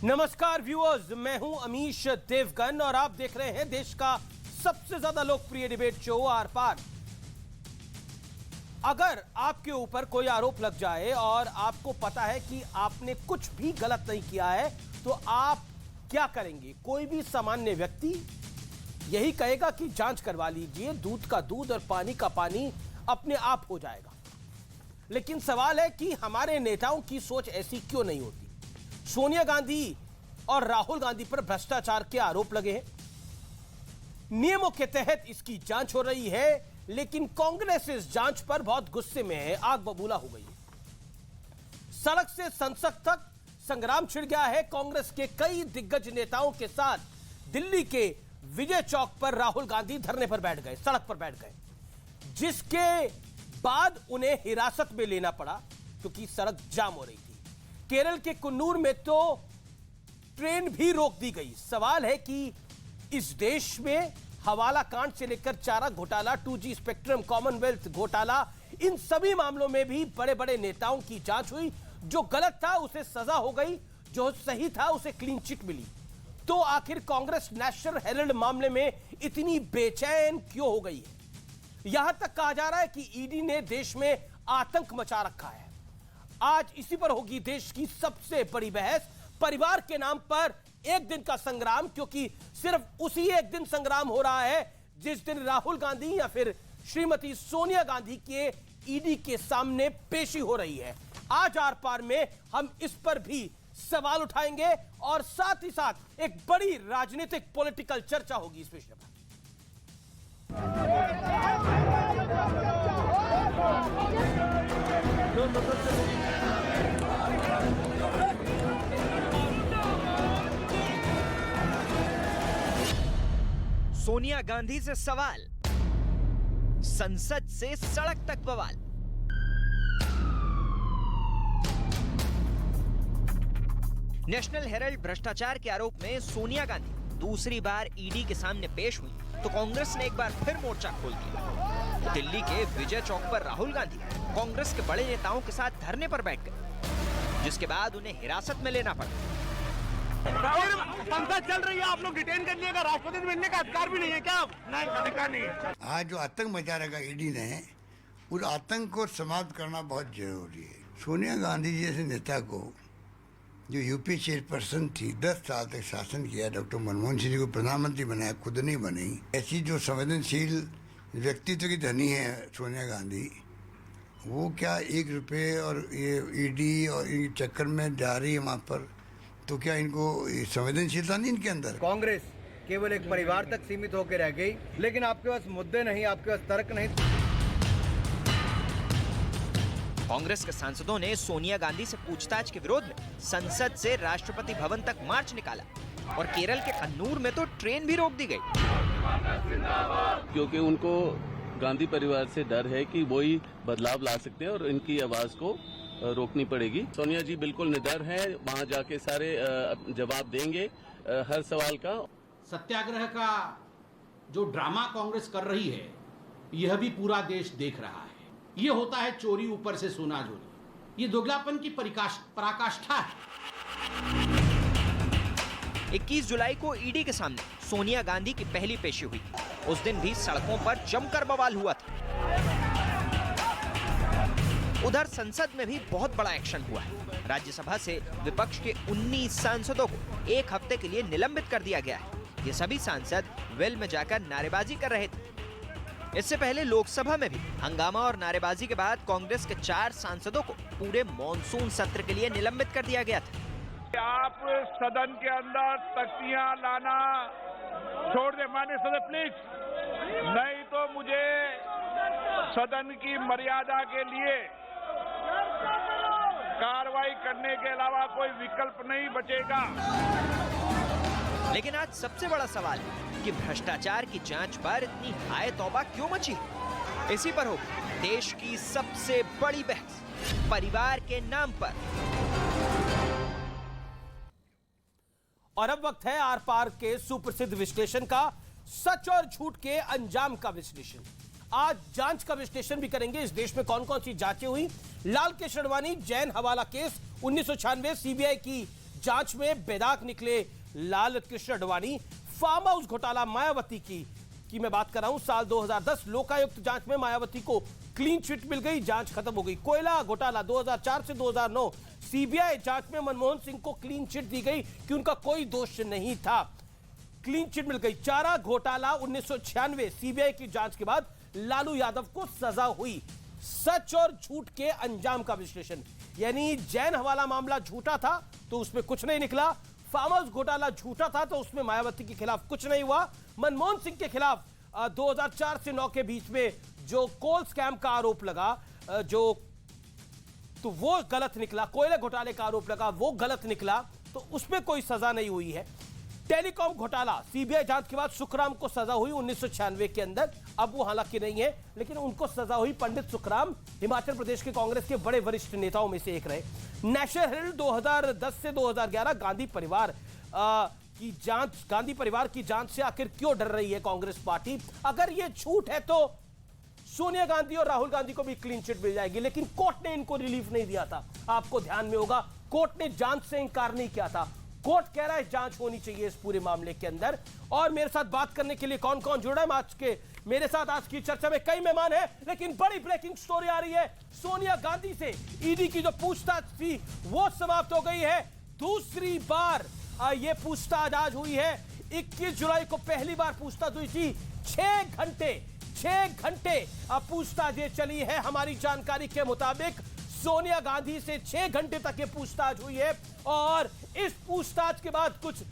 नमस्कार व्यूअर्स, मैं हूं अमीश देवगन और आप देख रहे हैं देश का सबसे ज्यादा लोकप्रिय डिबेट शो आर पार। अगर आपके ऊपर कोई आरोप लग जाए और आपको पता है कि आपने कुछ भी गलत नहीं किया है तो आप क्या करेंगे? कोई भी सामान्य व्यक्ति यही कहेगा कि जांच करवा लीजिए, दूध का दूध और पानी का पानी अपने आप हो जाएगा। लेकिन सवाल है कि हमारे नेताओं की सोच ऐसी क्यों नहीं होती? सोनिया गांधी और राहुल गांधी पर भ्रष्टाचार के आरोप लगे हैं, नियमों के तहत इसकी जांच हो रही है, लेकिन कांग्रेस इस जांच पर बहुत गुस्से में है, आग बबूला हो गई है। सड़क से संसद तक संग्राम छिड़ गया है। कांग्रेस के कई दिग्गज नेताओं के साथ दिल्ली के विजय चौक पर राहुल गांधी धरने पर बैठ गए, सड़क पर बैठ गए, जिसके बाद उन्हें हिरासत में लेना पड़ा क्योंकि सड़क जाम हो रही थी। केरल के कुन्नूर में तो ट्रेन भी रोक दी गई। सवाल है कि इस देश में हवाला कांड से लेकर चारा घोटाला, 2G स्पेक्ट्रम, कॉमनवेल्थ घोटाला, इन सभी मामलों में भी बड़े बड़े नेताओं की जांच हुई। जो गलत था उसे सजा हो गई, जो सही था उसे क्लीन चिट मिली। तो आखिर कांग्रेस नेशनल हेराल्ड मामले में इतनी बेचैन क्यों हो गई है? यहां तक कहा जा रहा है कि ईडी ने देश में आतंक मचा रखा है। आज इसी पर होगी देश की सबसे बड़ी बहस। परिवार के नाम पर एक दिन का संग्राम, क्योंकि सिर्फ उसी एक दिन संग्राम हो रहा है जिस दिन राहुल गांधी या फिर श्रीमती सोनिया गांधी के ईडी के सामने पेशी हो रही है। आज आर पार में हम इस पर भी सवाल उठाएंगे और साथ ही साथ एक बड़ी राजनीतिक पॉलिटिकल चर्चा होगी इस विषय पर। सोनिया गांधी से सवाल, संसद से सड़क तक बवाल। नेशनल हेराल्ड भ्रष्टाचार के आरोप में सोनिया गांधी दूसरी बार ईडी के सामने पेश हुई तो कांग्रेस ने एक बार फिर मोर्चा खोल दिया। दिल्ली के विजय चौक पर राहुल गांधी कांग्रेस के बड़े नेताओं के साथ धरने पर बैठ गए, जिसके बाद उन्हें हिरासत में लेना पड़ा। संसद चल रही है, आप लोग डिटेन कर लिएगा, राष्ट्रपति से मिलने का अधिकार भी नहीं है क्या? नहीं, अधिकार नहीं है। आज जो आतंक मचा रखा ईडी ने, उस आतंक को समाप्त करना बहुत जरूरी है। सोनिया गांधी जैसे नेता को, जो यूपी चेयरपर्सन थी, 10 साल तक शासन किया, डॉक्टर मनमोहन सिंह जी को प्रधानमंत्री बनाया, खुद नहीं बनी, ऐसी जो संवेदनशील व्यक्तित्व की धनी है सोनिया गांधी, वो क्या 1 रुपये और ये ईडी और इन चक्कर में जा रही है वहाँ पर? तो क्या इनको संवेदनशीलता नहीं इनके अंदर? कांग्रेस केवल एक परिवार तक सीमित होकर रह गई, लेकिन आपके पास मुद्दे नहीं, आपके पास तर्क नहीं। कांग्रेस के सांसदों ने सोनिया गांधी से पूछताछ के विरोध में संसद से राष्ट्रपति भवन तक मार्च निकाला और केरल के कन्नूर में तो ट्रेन भी रोक दी गई, क्योंकि उनको गांधी परिवार से डर है कि वो ही बदलाव ला सकते हैं और इनकी आवाज को रोकनी पड़ेगी। सोनिया जी बिल्कुल निडर हैं, वहां जाके सारे जवाब देंगे हर सवाल का। सत्याग्रह का जो ड्रामा कांग्रेस कर रही है, यह भी पूरा देश देख रहा है। यह होता है चोरी ऊपर से सोना चोरी, ये दोगलापन की पराकाष्ठा है। 21 जुलाई को ईडी के सामने सोनिया गांधी की पहली पेशी हुई। उस दिन भी सड़कों पर जमकर बवाल हुआ था। उधर संसद में भी बहुत बड़ा एक्शन हुआ है। राज्यसभा से विपक्ष के 19 सांसदों को 1 हफ्ते के लिए निलंबित कर दिया गया है। ये सभी सांसद वेल में जाकर नारेबाजी कर रहे थे। इससे पहले लोकसभा में भी हंगामा और नारेबाजी के बाद कांग्रेस के 4 सांसदों को पूरे मॉनसून सत्र के लिए निलंबित कर दिया गया था। आप सदन के अंदर तख्तियां लाना छोड़ दे माननीय सदस्य प्लीज, नहीं तो मुझे सदन की मर्यादा के लिए कार्रवाई करने के अलावा कोई विकल्प नहीं बचेगा। लेकिन आज सबसे बड़ा सवाल है कि भ्रष्टाचार की जांच पर इतनी हाय तौबा क्यों मची? इसी पर होगी देश की सबसे बड़ी बहस, परिवार के नाम पर। और अब वक्त है आर पार के सुप्रसिद्ध विश्लेषण का, सच और झूठ के अंजाम का विश्लेषण। आज जांच का विश्लेषण भी करेंगे। इस देश में कौन कौन सी जांचें हुई। लाल कृष्ण आडवाणी जैन हवाला केस 1996, सीबीआई की जांच में बेदाग निकले लाल कृष्ण आडवाणी। फार्म हाउस घोटाला मायावती की मैं बात कर रहा हूं। साल 2010 लोकायुक्त जांच में मायावती को क्लीन चिट मिल गई, जांच खत्म हो गई। कोयला घोटाला 2004 से 2009 सीबीआई जांच में मनमोहन सिंह को क्लीन चिट दी गई कि उनका कोई दोष नहीं था, क्लीन चिट मिल गई। चारा घोटाला 1996 सीबीआई की जांच के बाद लालू यादव को सजा हुई। सच और झूठ के अंजाम का विश्लेषण, यानी जैन हवाला मामला झूठा था तो उसमें कुछ नहीं निकला, फार्म हाउस घोटाला झूठा था तो उसमें मायावती के खिलाफ कुछ नहीं हुआ, मनमोहन सिंह के खिलाफ 2004 से 9 के बीच में जो कोल स्कैम का आरोप लगा तो वो गलत निकला, कोयले घोटाले का आरोप लगा वो गलत निकला, तो उसमें कोई सजा नहीं हुई है। टेलीकॉम घोटाला सीबीआई जांच के बाद सुखराम को सजा हुई 1996 के अंदर, अब वो हालांकि नहीं है लेकिन उनको सजा हुई। पंडित सुखराम हिमाचल प्रदेश के कांग्रेस के बड़े वरिष्ठ नेताओं में से एक रहे। नेशनल हेराल्ड 2010 से 2011 गांधी परिवार की जांच से आखिर क्यों डर रही है कांग्रेस पार्टी? अगर ये झूठ है तो सोनिया गांधी और राहुल गांधी को भी क्लीन चिट मिल जाएगी, लेकिन कोर्ट ने इनको रिलीफ नहीं दिया था। आपको ध्यान में होगा कोर्ट ने जांच से इंकार नहीं किया था। कोर्ट कह रहा है जांच होनी चाहिए इस पूरे मामले के अंदर। और मेरे साथ बात करने के लिए कौन कौन जुड़ा है मेरे साथ आज की चर्चा में कई मेहमान हैं, लेकिन बड़ी ब्रेकिंग स्टोरी आ रही है। सोनिया गांधी से ईडी की जो पूछताछ थी वो समाप्त हो गई है। दूसरी बार ये पूछताछ आज हुई है। 21 जुलाई को पहली बार पूछताछ हुई थी। 6 घंटे पूछताछ ये चली है। हमारी जानकारी के मुताबिक सोनिया गांधी से 6 घंटे तक ये पूछताछ हुई है और इस पूछताछ के बाद कुछ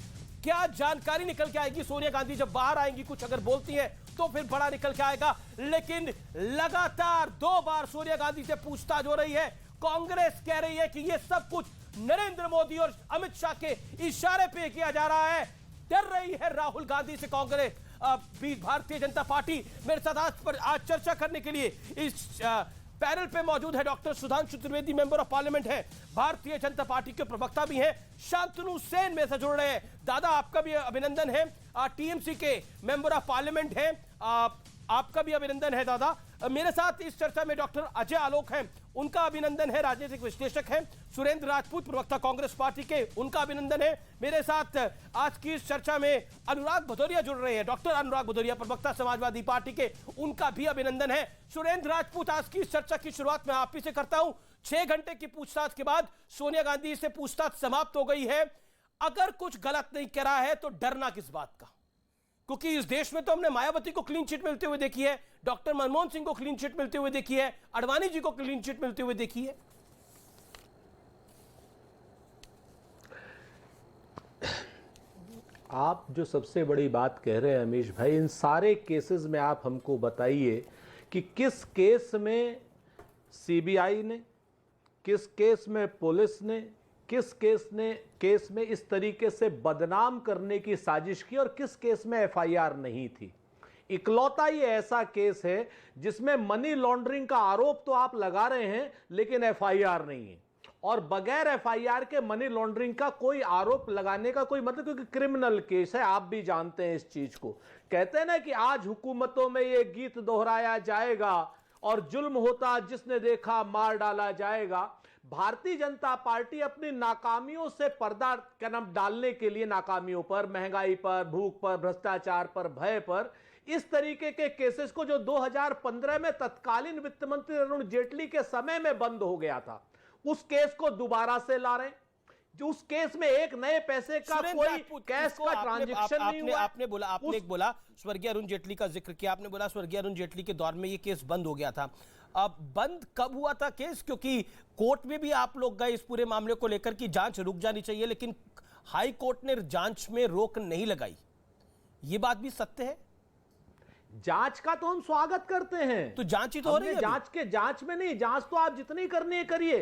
क्या जानकारी निकल के आएगी, सोनिया गांधी जब बाहर आएंगी कुछ अगर बोलती हैं तो फिर बड़ा निकल के आएगा। लेकिन लगातार 2 बार सोनिया गांधी से पूछताछ हो रही है। कांग्रेस कह रही है कि ये सब कुछ नरेंद्र मोदी और अमित शाह के इशारे पे किया जा रहा है। डर रही है राहुल गांधी से कांग्रेस। भारतीय जनता पार्टी मेरे साथ आज चर्चा करने के लिए इस पैनल पे मौजूद है doctor Sudhanshu Trivedi, member of parliament है, भारतीय जनता पार्टी के प्रवक्ता भी हैं। शांतनु सेन मेरे से जुड़ रहे हैं। दादा आपका भी अभिनंदन है, टीएमसी के मेंबर ऑफ पार्लियामेंट हैं, आपका भी अभिनंदन है दादा। मेरे साथ इस चर्चा में डॉक्टर अजय आलोक हैं, उनका अभिनंदन है, राजनीतिक विश्लेषक हैं। सुरेंद्र राजपूत प्रवक्ता कांग्रेस पार्टी के, उनका अभिनंदन है। मेरे साथ आज की इस चर्चा में अनुराग भदौरिया जुड़ रहे हैं, डॉक्टर अनुराग भदौरिया प्रवक्ता समाजवादी पार्टी के, उनका भी अभिनंदन है। सुरेंद्र राजपूत, आज की इस चर्चा की शुरुआत मैं आप ही से करता हूं। 6 घंटे की पूछताछ के बाद सोनिया गांधी से पूछताछ समाप्त हो गई है। अगर कुछ गलत नहीं करा है तो डरना किस बात का? क्योंकि इस देश में तो हमने मायावती को क्लीन चिट मिलते हुए देखी है, डॉक्टर मनमोहन सिंह को क्लीन चिट मिलते हुए देखी है, आडवाणी जी को क्लीन चिट मिलते हुए देखी है। आप जो सबसे बड़ी बात कह रहे हैं अमीश भाई, इन सारे केसेस में आप हमको बताइए कि किस केस में सीबीआई ने, किस केस में पुलिस ने, किस केस में इस तरीके से बदनाम करने की साजिश की और किस केस में एफआईआर नहीं थी। इकलौता ये ऐसा केस है जिसमें मनी लॉन्ड्रिंग का आरोप तो आप लगा रहे हैं लेकिन एफआईआर नहीं है, और बगैर एफआईआर के मनी लॉन्ड्रिंग का कोई आरोप लगाने का कोई मतलब, क्योंकि क्रिमिनल केस है, आप भी जानते हैं इस चीज को। कहते हैं ना कि आज हुकूमतों में ये गीत दोहराया जाएगा और जुल्म होता जिसने देखा मार डाला जाएगा। भारतीय जनता पार्टी अपनी नाकामियों से पर्दा डालने के लिए, नाकामियों पर, महंगाई पर, भूख पर, भ्रष्टाचार पर, भय पर, इस तरीके के केसेस को जो 2015 में तत्कालीन वित्त मंत्री अरुण जेटली के समय में बंद हो गया था, उस केस को दोबारा से ला रहे हैं। जो उस केस में एक नए पैसे का कोई कैश का ट्रांजैक्शन नहीं हुआ। आपने बोला स्वर्गीय अरुण जेटली का जिक्र किया, आपने बोला स्वर्गीय अरुण जेटली के दौर में ये केस बंद हो गया था। अब बंद कब हुआ था केस? क्योंकि कोर्ट में भी आप लोग गए इस पूरे मामले को लेकर कि जांच रुक जानी चाहिए, लेकिन हाई कोर्ट ने जांच में रोक नहीं लगाई। ये बात भी सत्य है। जांच का तो हम स्वागत करते हैं, तो जांच ही तो हो रही है। जांच में नहीं, जांच तो आप जितनी करनी है करिए,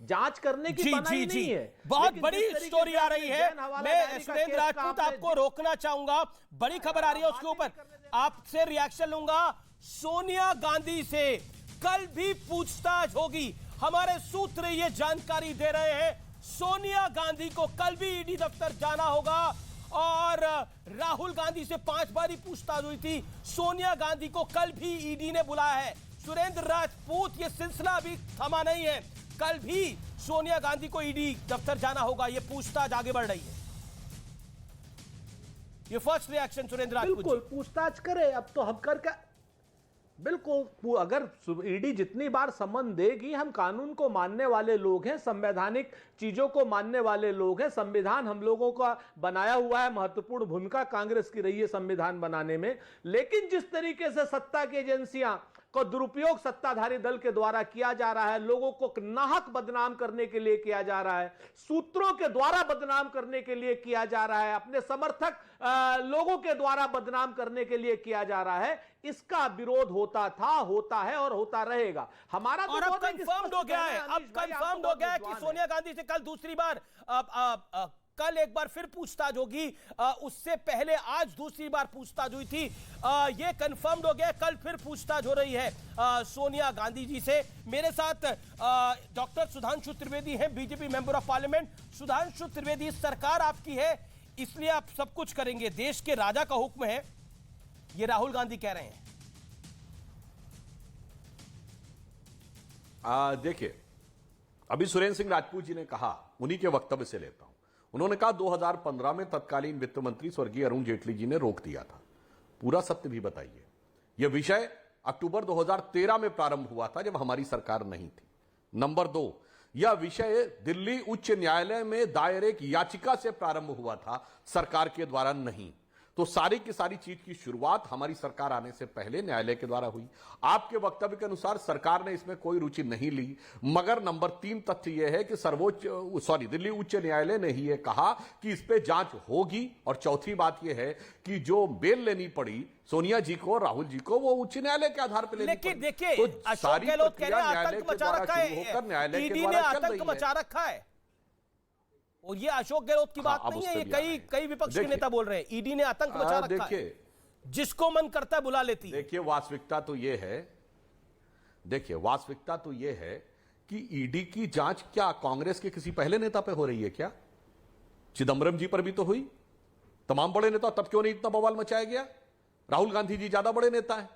जांच करने की मनाही नहीं है। बहुत बड़ी स्टोरी आ रही है, मैं सुरेंद्र राजपूत आपको रोकना चाहूंगा। बड़ी खबर आ रही है, उसके ऊपर आपसे रिएक्शन लूंगा। सोनिया गांधी से कल भी पूछताछ होगी, हमारे सूत्र ये जानकारी दे रहे हैं। सोनिया गांधी को कल भी ईडी दफ्तर जाना होगा और राहुल गांधी से 5 बार ही पूछताछ हुई थी, सोनिया गांधी को कल भी ईडी ने बुलाया है। सुरेंद्र राजपूत, ये सिलसिला अभी थमा नहीं है। कल भी सोनिया गांधी को ईडी दफ्तर जाना होगा, ये पूछताछ आगे बढ़ रही है। ये फर्स्ट रिएक्शन सुरेंद्र राजपूत बिल्कुल पूछताछ करे, अब तो हम कर क्या, बिल्कुल अगर ईडी जितनी बार सम्मन देगी, हम कानून को मानने वाले लोग हैं, संवैधानिक चीजों को मानने वाले लोग हैं, संविधान हम लोगों का बनाया हुआ है, महत्वपूर्ण भूमिका कांग्रेस की रही है संविधान बनाने में, लेकिन जिस तरीके से सत्ता की एजेंसियां को दुरुपयोग सत्ताधारी दल के द्वारा किया जा रहा है, लोगों को नाहक बदनाम करने के लिए किया जा रहा है, सूत्रों के द्वारा बदनाम करने के लिए किया जा रहा है, अपने समर्थक लोगों के द्वारा बदनाम करने के लिए किया जा रहा है, इसका विरोध होता था, होता है और होता रहेगा। हमारा और अब कंफर्म्ड हो गया है, अब कंफर्म्ड हो गया है कि सोनिया गांधी से कल दूसरी बार कल एक बार फिर पूछताछ होगी, उससे पहले आज दूसरी बार पूछताछ हुई थी, ये कंफर्म्ड हो गया, कल फिर पूछताछ हो रही है सोनिया गांधी जी से। मेरे साथ डॉक्टर सुधांशु त्रिवेदी हैं, BJP member of parliament. Sudhanshu Trivedi, सरकार आपकी है इसलिए आप सब कुछ करेंगे, देश के राजा का हुक्म है, ये राहुल गांधी कह रहे हैं। देखिए, अभी सुरेंद्र सिंह राजपूत जी ने कहा, उन्हीं के वक्तव्य से लेता हूं, उन्होंने कहा 2015 में तत्कालीन वित्त मंत्री स्वर्गीय अरुण जेटली जी ने रोक दिया था। पूरा सत्य भी बताइए। यह विषय अक्टूबर 2013 में प्रारंभ हुआ था, जब हमारी सरकार नहीं थी। नंबर 2, यह विषय दिल्ली उच्च न्यायालय में दायर एक याचिका से प्रारंभ हुआ था, सरकार के द्वारा नहीं। तो सारी की सारी चीज की शुरुआत हमारी सरकार आने से पहले न्यायालय के द्वारा हुई। आपके वक्तव्य के अनुसार सरकार ने इसमें कोई रुचि नहीं ली, मगर नंबर 3 तथ्य यह है कि दिल्ली उच्च न्यायालय ने ही यह कहा कि इस पे जांच होगी। और चौथी बात यह है कि जो बेल लेनी पड़ी सोनिया जी को, राहुल जी को, वो उच्च न्यायालय के आधार पर लेनी पड़ी। देखिए, तो अशोक गहलोत कह रहे हैं आतंक मचा रखा है, ईडी ने आतंक मचा रखा है, और ये अशोक गहलोत की बात नहीं है, ये कई विपक्ष के नेता बोल रहे हैं, ईडी ने आतंक मचा रखा है, जिसको मन करता है बुला लेती है। देखिए, वास्तविकता तो ये है कि ईडी की जांच क्या कांग्रेस के किसी पहले नेता पे हो रही है क्या? चिदंबरम जी पर भी तो हुई, तमाम बड़े नेता, तब क्यों नहीं इतना बवाल मचाया गया? राहुल गांधी जी ज्यादा बड़े नेता हैं।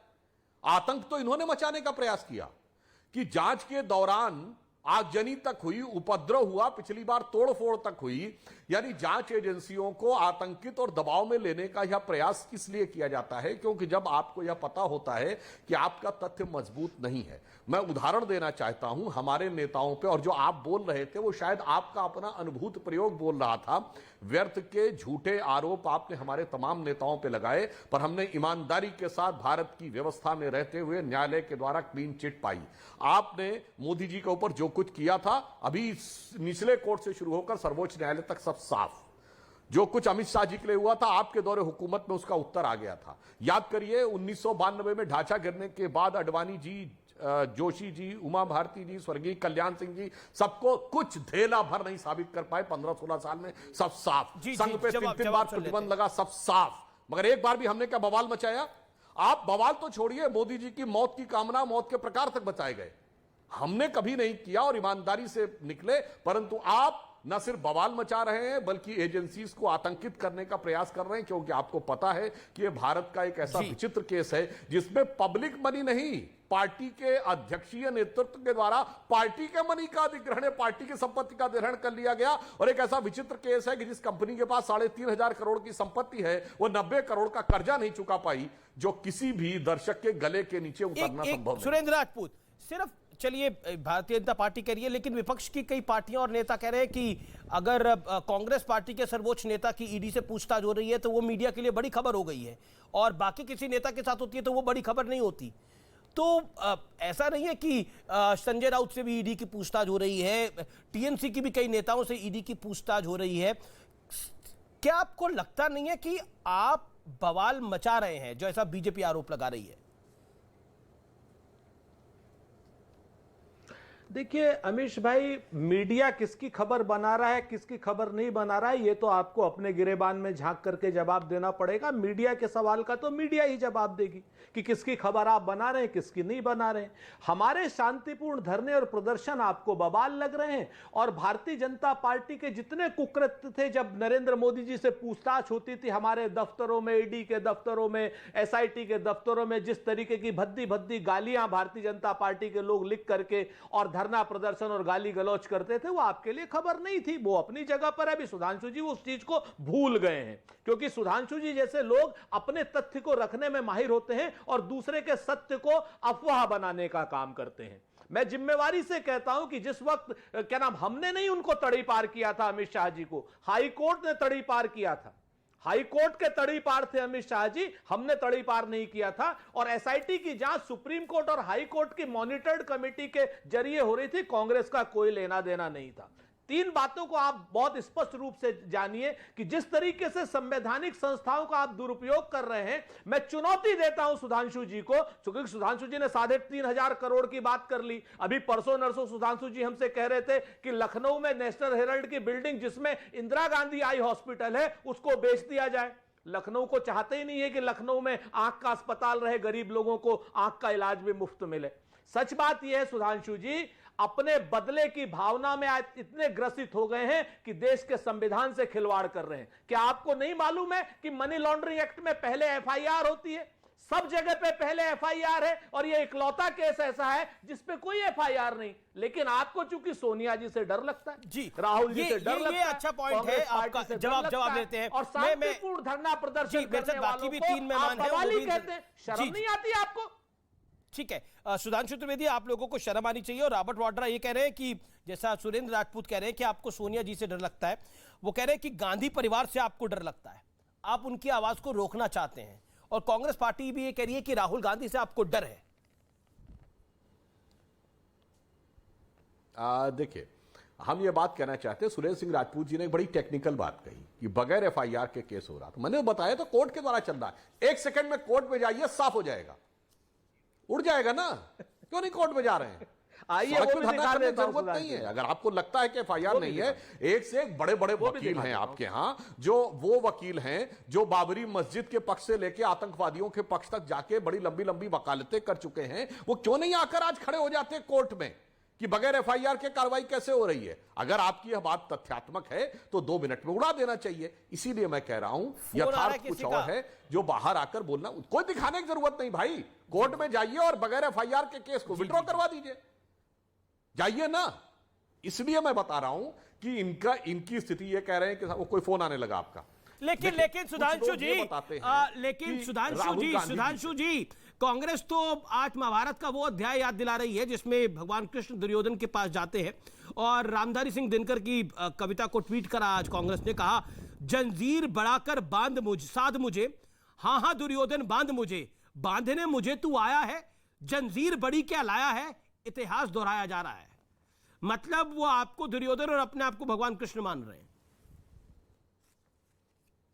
आतंक तो इन्होंने मचाने का प्रयास किया कि जांच के दौरान आगजनी तक हुई, उपद्रव हुआ, पिछली बार तोड़फोड़ तक हुई। यानी जांच एजेंसियों को आतंकित और दबाव में लेने का यह प्रयास इसलिए किया जाता है क्योंकि जब आपको यह पता होता है कि आपका तथ्य मजबूत नहीं है। मैं उदाहरण देना चाहता हूं हमारे नेताओं पे, और जो आप बोल रहे थे वो शायद आपका अपना अनुभूत प्रयोग बोल रहा था। व्यर्थ के झूठे आरोप आपने हमारे तमाम नेताओं पे लगाए, पर हमने ईमानदारी के साथ भारत की व्यवस्था में रहते हुए न्यायालय के द्वारा क्लीन चिट पाई। आपने मोदी जी के ऊपर जो कुछ किया था, अभी निचले कोर्ट से शुरू होकर सर्वोच्च न्यायालय तक सब साफ। जो कुछ अमित शाह जी के लिए हुआ था, आपके दौरे हुकूमत में उसका उत्तर आ गया था। याद करिए 1992 में ढांचा गिरने के बाद अडवाणी जी, जोशी जी, उमा भारती जी, स्वर्गीय कल्याण सिंह जी, सबको कुछ धेला भर नहीं साबित कर पाए 15-16 साल में। सब साफ, संघ पे 3 बार प्रतिबंध लगा, सब साफ। मगर एक बार भी हमने क्या बवाल मचाया? आप बवाल तो छोड़िए, मोदी जी की मौत की कामना, मौत के प्रकार तक बचाए गए। हमने कभी नहीं किया और ईमानदारी से निकले, परंतु आप न सिर्फ बवाल मचा रहे हैं बल्कि एजेंसीज को आतंकित करने का प्रयास कर रहे हैं, क्योंकि आपको पता है कि यह भारत का एक ऐसा विचित्र केस है जिसमें पब्लिक मनी नहीं, पार्टी के अध्यक्षीय नेतृत्व के द्वारा पार्टी के मनी का अधिग्रहण, पार्टी की संपत्ति का अधिग्रहण कर लिया गया। और एक ऐसा विचित्र केस है कि जिस कंपनी के पास 3,500 करोड़ की संपत्ति है, वो 90 करोड़ का कर्जा नहीं चुका पाई, जो किसी भी दर्शक के गले के नीचे उतरना संभव नहीं। सुरेंद्र राजपूत, सिर्फ चलिए भारतीय जनता पार्टी कह रही है, लेकिन विपक्ष की कई पार्टियां और नेता कह रहे हैं कि अगर कांग्रेस पार्टी के सर्वोच्च नेता की ईडी से पूछताछ हो रही है तो वो मीडिया के लिए बड़ी खबर हो गई है, और बाकी किसी नेता के साथ होती है तो वो बड़ी खबर नहीं होती। तो ऐसा नहीं है कि संजय राउत से भी ईडी की पूछताछ हो रही है, टीएमसी की भी कई नेताओं से ईडी की पूछताछ हो रही है। क्या आपको लगता नहीं है कि आप बवाल मचा रहे हैं, जो ऐसा बीजेपी आरोप लगा रही है? देखिए अमीश भाई, मीडिया किसकी खबर बना रहा है, किसकी खबर नहीं बना रहा है, ये तो आपको अपने गिरेबान में झांक करके जवाब देना पड़ेगा। मीडिया के सवाल का तो मीडिया ही जवाब देगी कि किसकी खबर आप बना रहे हैं, किसकी नहीं बना रहे हैं। हमारे शांतिपूर्ण धरने और प्रदर्शन आपको बवाल लग रहे हैं, और भारतीय जनता पार्टी के जितने कुकृत्य थे, जब नरेंद्र मोदी जी से पूछताछ होती थी हमारे दफ्तरों में, ईडी के दफ्तरों में, एसआईटी के दफ्तरों में, जिस तरीके की भद्दी भद्दी गालियां भारतीय जनता पार्टी के लोग लिख करके और धरना प्रदर्शन और गाली गलौज करते थे वो आपके लिए खबर नहीं थी, वो अपनी जगह पर है। अभी सुधांशु जी उस चीज को भूल गए हैं, क्योंकि सुधांशु जी जैसे लोग अपने तथ्य को रखने में माहिर होते हैं और दूसरे के सत्य को अफवाह बनाने का काम करते हैं। मैं जिम्मेवारी से कहता हूं कि जिस वक्त क्या नाम हमने नहीं उनको तड़ी पार किया था अमित शाह जी को, हाई कोर्ट ने तड़ी पार किया था। हाई कोर्ट के तड़ी पार थे अमित शाह जी, हमने तड़ी पार नहीं किया था। और एसआईटी की जांच सुप्रीम कोर्ट और हाई कोर्ट की मॉनिटर्ड कमेटी के जरिए हो रही थी, कांग्रेस का कोई लेना देना नहीं था। तीन बातों को आप बहुत स्पष्ट रूप से जानिए कि जिस तरीके से संवैधानिक संस्थाओं का आप दुरुपयोग कर रहे हैं। मैं चुनौती देता हूं सुधांशु जी को, क्योंकि सुधांशु जी ने 3.5 करोड़ की बात कर ली। अभी परसों नरसों सुधांशु जी हमसे कह रहे थे कि लखनऊ में नेशनल हेराल्ड की बिल्डिंग जिसमें इंदिरा गांधी आई हॉस्पिटल है उसको बेच दिया जाए। लखनऊ को चाहते ही नहीं है कि लखनऊ में आंख का अस्पताल रहे, गरीब लोगों को आंख का इलाज भी मुफ्त मिले। सच बात यह है सुधांशु जी, अपने बदले की भावना में आज इतने ग्रसित हो गए हैं कि देश के संविधान से खिलवाड़ कर रहे हैं। क्या आपको नहीं मालूम है कि मनी लॉन्ड्रिंग एक्ट में पहले एफआईआर होती है? सब जगह पे पहले एफआईआर है और ये इकलौता केस ऐसा है जिसपे कोई एफआईआर नहीं। लेकिन आपको चूंकि सोनिया जी से डर लगता है, जी राहुल जी से डर लगता है, ये अच्छा पॉइंट है आपका। जवाब देते हैं और शांतिपूर्ण धरना प्रदर्शन करने वालों को आप बवाली कहते हैं। शर्म नहीं आती आपको? ठीक है, सुधांशु त्रिवेदी, आप लोगों को शर्म आनी चाहिए। और रॉबर्ट वाड्रा ये कह रहे हैं कि जैसा सुरेंद्र राजपूत कह रहे हैं कि आपको सोनिया जी से डर लगता है, वो कह रहे हैं कि गांधी परिवार से आपको डर लगता है, आप उनकी आवाज को रोकना चाहते हैं। और कांग्रेस पार्टी भी ये कह रही है कि राहुल गांधी से आपको डर है। देखिए, हम ये बात कहना चाहते हैं, सुरेंद्र सिंह राजपूत जी ने एक बड़ी टेक्निकल बात कही कि बगैर एफआईआर के केस हो रहा था। मैंने बताया तो कोर्ट के द्वारा चल रहा है, 1 सेकंड में कोर्ट में जाइए, साफ हो जाएगा, उड़ जाएगा ना। क्यों नहीं कोर्ट में जा रहे हैं? आइए, वो भी दिखा देता हूं। जरूरत नहीं है। अगर आपको लगता है कि एफआईआर नहीं है, एक से एक बड़े बड़े वकील हैं आपके यहां, जो वो वकील हैं जो बाबरी मस्जिद के पक्ष से लेके आतंकवादियों के पक्ष तक जाके बड़ी लंबी लंबी वकालतें कर चुके हैं। वो क्यों नहीं आकर आज खड़े हो जाते कोर्ट में कि बगैर एफआईआर के कार्रवाई कैसे हो रही है? अगर आपकी यह बात तथ्यात्मक है तो 2 मिनट में उड़ा देना चाहिए। इसीलिए मैं कह रहा हूं, यथार्थ कुछ और है जो बाहर आकर बोलना। कोई दिखाने की जरूरत नहीं भाई, कोर्ट में जाइए और बगैर एफआईआर के केस को विड्रॉ करवा दीजिए, जाइए ना। इसलिए मैं बता रहा हूं कि इनकी स्थिति ये कह रहे हैं कि कोई फोन आने लगा आपका। लेकिन सुधांशु जी, कांग्रेस तो आज महाभारत का वो अध्याय याद दिला रही है जिसमें भगवान कृष्ण दुर्योधन के पास जाते हैं और रामधारी सिंह दिनकर की कविता को ट्वीट करा आज कांग्रेस ने, कहा जंजीर बढ़ाकर साध मुझे, हाँ हाँ दुर्योधन बांध मुझे, बांधने मुझे तू आया है, जंजीर बड़ी क्या लाया है, इतिहास दोहराया जा रहा है। मतलब वो आपको दुर्योधन और अपने आप को भगवान कृष्ण मान रहे हैं।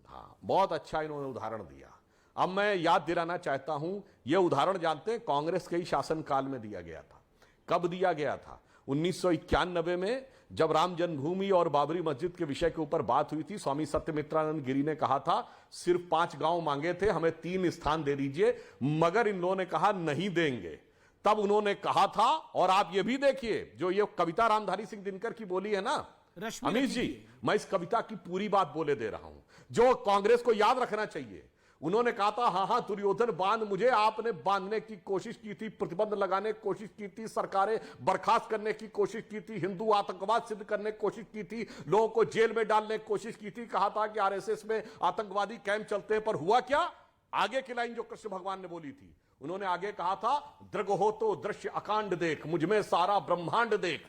हाँ, बहुत अच्छा इन्होंने उदाहरण दिया। अब मैं याद दिलाना चाहता हूं, यह उदाहरण जानते हैं कांग्रेस के ही शासनकाल में दिया गया था। कब दिया गया था? 1991 में, जब राम जन्मभूमि और बाबरी मस्जिद के विषय के ऊपर बात हुई थी। स्वामी सत्यमित्रानंद गिरी ने कहा था सिर्फ 5 गांव मांगे थे, हमें 3 स्थान दे दीजिए, मगर इन लोगों ने कहा नहीं देंगे। तब उन्होंने कहा था, और आप ये भी देखिए, जो ये कविता रामधारी सिंह दिनकर की बोली है ना अमीश जी, मैं इस कविता की पूरी बात बोले दे रहा हूं जो कांग्रेस को याद रखना चाहिए। उन्होंने कहा था, हाँ हाँ दुर्योधन बांध मुझे, आपने बांधने की कोशिश की थी, प्रतिबंध लगाने की कोशिश की थी, सरकारें बर्खास्त करने की कोशिश की थी, हिंदू आतंकवाद सिद्ध करने की कोशिश की थी, लोगों को जेल में डालने की कोशिश की थी, कहा था कि आरएसएस में आतंकवादी कैंप चलते हैं। पर हुआ क्या? आगे की लाइन जो कृष्ण भगवान ने बोली थी, उन्होंने आगे कहा था, दृग हो तो दृश्य अकांड देख, मुझमें सारा ब्रह्मांड देख,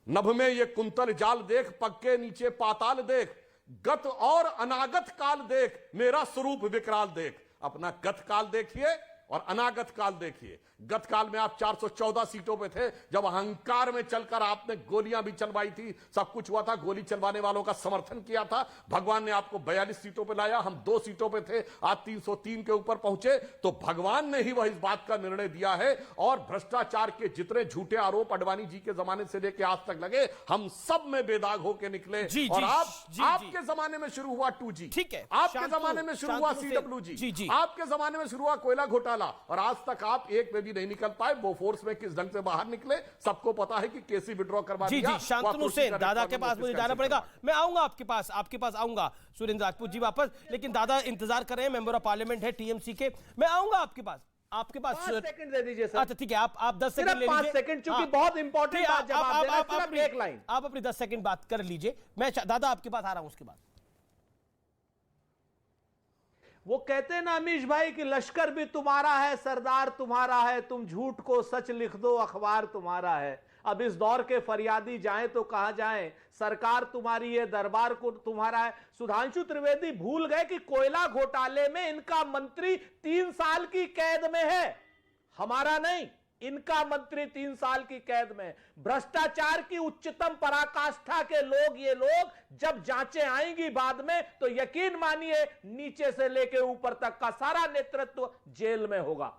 नभ में ये कुंतल जाल देख, पग के नीचे पाताल देख, गत और अनागत काल देख, मेरा स्वरूप विकराल देख। अपना गत काल देखिए और अनागत काल देखिए। गत काल में आप 414 सीटों पे थे, जब अहंकार में चलकर आपने गोलियां भी चलवाई थी, सब कुछ हुआ था, गोली चलवाने वालों का समर्थन किया था। भगवान ने आपको 42 सीटों पे लाया, हम 2 सीटों पे थे, आज 303 के ऊपर पहुंचे। तो भगवान ने ही वह इस बात का निर्णय दिया है। और भ्रष्टाचार के जितने झूठे आरोप अडवाणी जी के जमाने से लेकर आज तक लगे, हम सब में बेदाग होकर निकले। और आपके जमाने में शुरू हुआ 2G, ठीक है, आपके जमाने में शुरू हुआ CWG, आपके जमाने में शुरू हुआ कोयला घोटाला, और आज तक आप एक में भी नहीं निकल पाए। वो फोर्स में किस ढंग से बाहर निकले सबको पता है कि केसी विड्रॉ करवा दिया। जी शांतनु सेन, दादा के पास मुझे जाना पड़ेगा, मैं आऊंगा आपके पास आऊंगा। सुरेंद्र राजपूत जी वापस, लेकिन दादा इंतजार कर रहे हैं, मेंबर ऑफ पार्लियामेंट है टीएमसी के, मैं आऊंगा आपके पास। आपके पास 5 सेकंड दे दीजिए सर। अच्छा ठीक है, आप 10 सेकंड ले लीजिए। 5 सेकंड, चूंकि बहुत इंपॉर्टेंट बात जवाब देना, सिर्फ एक लाइन। आप अपनी 10 सेकंड बात कर लीजिए, मैं दादा आपके पास आ रहा हूं उसके बाद। वो कहते हैं ना अमीश भाई कि लश्कर भी तुम्हारा है, सरदार तुम्हारा है, तुम झूठ को सच लिख दो, अखबार तुम्हारा है। अब इस दौर के फरियादी जाएं तो कहां जाएं, सरकार तुम्हारी है, दरबार को तुम्हारा है। सुधांशु त्रिवेदी भूल गए कि कोयला घोटाले में इनका मंत्री 3 साल की कैद में है, हमारा नहीं, इनका मंत्री 3 साल की कैद में। भ्रष्टाचार की उच्चतम पराकाष्ठा के लोग, ये लोग जब जांचें आएंगी बाद में, तो यकीन मानिए नीचे से लेके ऊपर तक का सारा नेतृत्व जेल में होगा।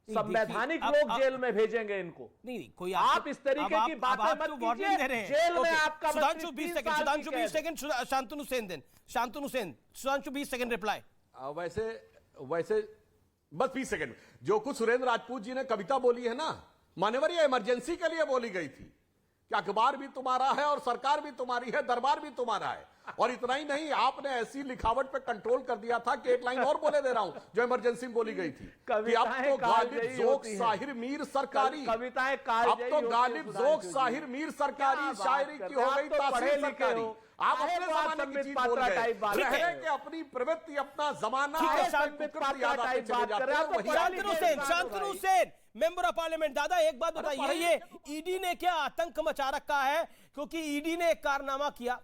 संवैधानिक लोग जेल में भेजेंगे इनको। नहीं कोई आप इस तरीके की बातें मत कीजिए, जेल में आपका Sudhanshu 20 second, Sudhanshu 20 second, Shantanu Sen then, Shantanu Sen, Sudhanshu 20 second reply. वैसे बस 20 सेकंड। जो कुछ सुरेंद्र राजपूत जी ने कविता बोली है ना, मान्यवर, ये इमरजेंसी के लिए बोली गई थी कि अखबार भी तुम्हारा है और सरकार भी तुम्हारी है, दरबार भी तुम्हारा है। और इतना ही नहीं, आपने ऐसी लिखावट पे कंट्रोल कर दिया था कि एक लाइन और बोले दे रहा हूं जो इमरजेंसी में बोली गई थी कि अब तो गालिब जोक साहिर मीर सरकारी, कविताएं अब तो गालिब जोक साहिर मीर सरकारी, शायरी की हो गई तासीर सरकारी। आप अपने जमाने की चीज बोल गए, कि अपनी प्रवृत्ति, अपना जमाना, Shantanu Sen, member of parliament. दादा एक बात बताइए, ये ईडी ने क्या आतंक मचा रखा है? क्योंकि ईडी ने एक कारनामा किया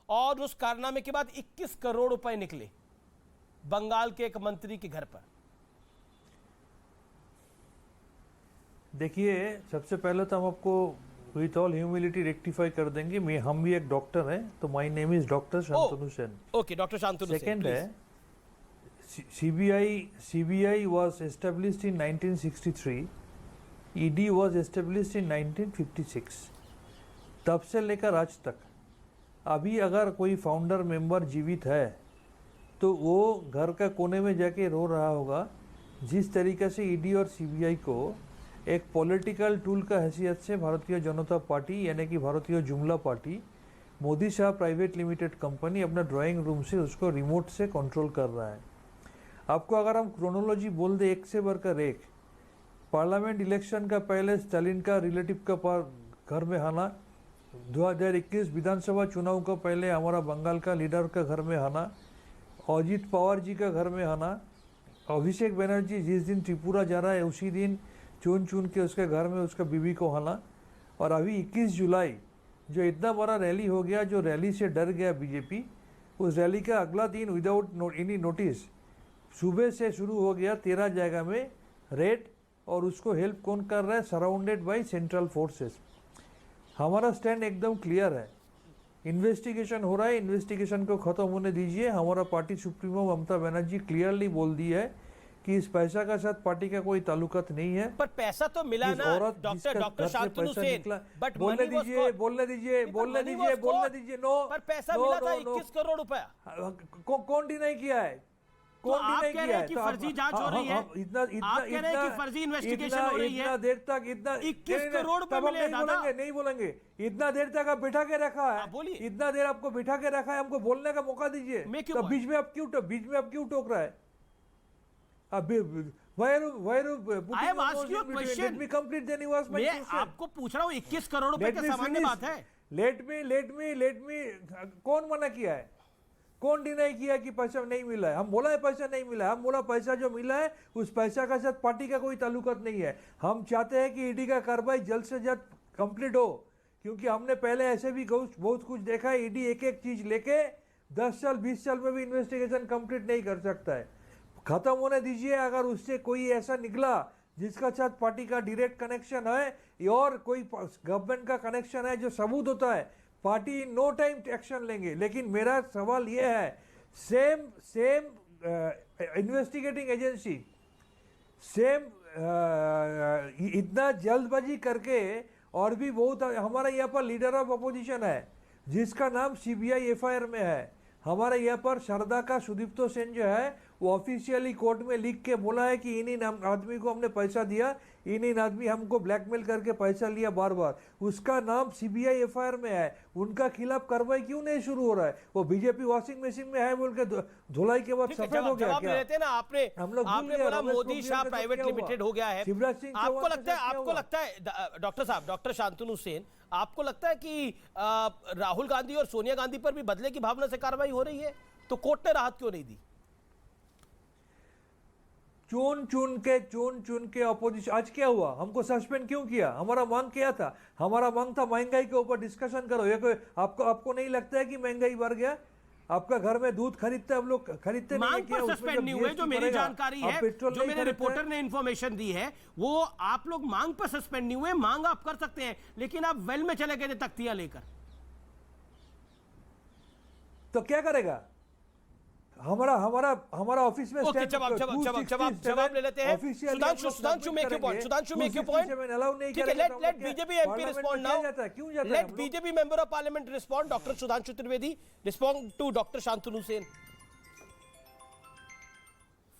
और उस कारनामे के बाद 21 करोड़ रुपए निकले बंगाल के एक मंत्री के घर पर। देखिए, सबसे पहले तो हम आपको विथ ऑल ह्यूमिलिटी रेक्टिफाई कर देंगे, हम भी एक डॉक्टर हैं, तो my name is doctor Shantanu Sen. Okay, doctor Shantanu Sen. Second है, CBI was established in 1963, ED was established in 1956। तब से लेकर आज तक अभी अगर कोई फाउंडर मेंबर जीवित है तो वो घर का कोने में जाके रो रहा होगा। जिस तरीके से ED और CBI को एक पॉलिटिकल टूल का हैसियत से भारतीय जनता पार्टी यानी कि भारतीय जुमला party, Modi Shah private limited company अपना ड्राइंग रूम से उसको रिमोट से कंट्रोल कर रहा है। आपको अगर हम क्रोनोलॉजी बोल दे एक से बढ़कर एक, पार्लियामेंट इलेक्शन का पहले स्टालिन का रिलेटिव का घर में आना, 2021 विधानसभा चुनाव का पहले हमारा बंगाल का लीडर का घर में आना, अजित पवार जी का घर में आना, अभिषेक बनर्जी जिस दिन त्रिपुरा जा रहा है उसी दिन चुन चुन के उसके घर में उसका बीवी को आना, और अभी 21 जुलाई जो इतना बड़ा रैली हो गया, जो रैली से डर गया बीजेपी, उस रैली का अगला दिन विदाउट एनी नोटिस सुबह से शुरू हो गया 13 जगह में रेड, और उसको हेल्प कौन कर रहा है? Surrounded by central forces. हमारा स्टैंड एकदम क्लियर है, इन्वेस्टिगेशन हो रहा है, इन्वेस्टिगेशन को खत्म होने दीजिए। हमारा party supremo Mamata Banerjee clearly बोल दी है कि इस पैसा का साथ पार्टी का कोई ताल्लुकात नहीं है। पर पैसा तो मिला ना डॉक्टर शांतनु सेन, बट बोलने दीजिए नो, पर पैसा मिला था 21 करोड़ रुपया। कौन डिनाई किया है? कौन डिनाई किया है? फर्जी जांच हो रही है, आप कह रहे हैं कि फर्जी इन्वेस्टिगेशन हो रही है। इतना देर तक 21 करोड़ रुपए मिले दादा। नहीं बोलेंगे, इतना देर तक आप बैठा के रखा है, बोलिए, इतना देर आपको बैठा के रखा है, हमको बोलने का मौका दीजिए। तो बीच में आप क्यों टोक रहा है? आपको पूछ रहा हूँ 21 करोड़ रुपए क्या सामान्य बात है? लेट मी कौन मना किया है? कौन डिनाई किया कि पैसा नहीं मिला है? हम बोला है पैसा नहीं मिला है, हम बोला पैसा जो मिला है उस पैसा का साथ पार्टी का कोई ताल्लुकात नहीं है। हम चाहते हैं कि ईडी का कार्रवाई जल्द से जल्द कंप्लीट हो, क्योंकि हमने पहले ऐसे भी बहुत कुछ देखा है। ईडी एक एक चीज लेके 10 साल 20 साल में भी इन्वेस्टिगेशन कंप्लीट नहीं कर सकता है। खत्म होने दीजिए। अगर उससे कोई ऐसा निकला जिसका साथ पार्टी का डायरेक्ट कनेक्शन है और कोई गवर्नमेंट का कनेक्शन है जो सबूत होता है, पार्टी नो टाइम एक्शन लेंगे। लेकिन मेरा सवाल यह है, सेम इन्वेस्टिगेटिंग एजेंसी इतना जल्दबाजी करके, और भी बहुत हमारा यहाँ पर लीडर ऑफ अपोजिशन है जिसका नाम CBI FIR में है, हमारे यहाँ पर शारदा का सुदीप्तो सेन जो है वो ऑफिशियली कोर्ट में लिख के बोला है कि इन्हीं आदमी को हमने पैसा दिया, इन्हीं आदमी हमको ब्लैकमेल करके पैसा लिया बार बार। उसका नाम सीबीआई एफआईआर में है, उनका खिलाफ कार्रवाई क्यों नहीं शुरू हो रहा है? वो बीजेपी वॉशिंग मशीन में है बोल के धुलाई के बाद सफेद हो गया क्या? लेते ना आपने, हम लोग आपने बोला मोदी शाह प्राइवेट लिमिटेड हो गया है। शिवराज सिंह आपको लगता है डॉक्टर साहब, डॉक्टर शांतनु सेन, आपको लगता है कि राहुल गांधी और सोनिया गांधी पर भी बदले की भावना से कार्रवाई हो रही है? तो कोर्ट ने राहत क्यों नहीं दी? चुन चुन के अपोजिशन। आज क्या हुआ? हमको सस्पेंड क्यों किया? हमारा मांग क्या था? हमारा मांग था महंगाई के ऊपर डिस्कशन करो। ये कोई आपको नहीं लगता है कि महंगाई बढ़ गया? आपका घर में दूध खरीदते हम लोग खरीदते नहीं मांग पर सस्पेंड नहीं हुए, जो मेरी जानकारी है, जो मेरे रिपोर्टर ने इंफॉर्मेशन दी है, वो आप लोग मांग पर सस्पेंड नहीं हुए। मांग आप कर सकते हैं, लेकिन आप वेल में चले गए थे तख्तियां लेकर। तो क्या करेगा? हमारा ऑफिस में जवाब ले लेते हैं। Sudhanshu make your point. Sudhanshu make your point. ठीक है, let BJP MP respond now. Let BJP member of parliament respond. Doctor Sudhanshu Trivedi respond to doctor Shantanu Sen.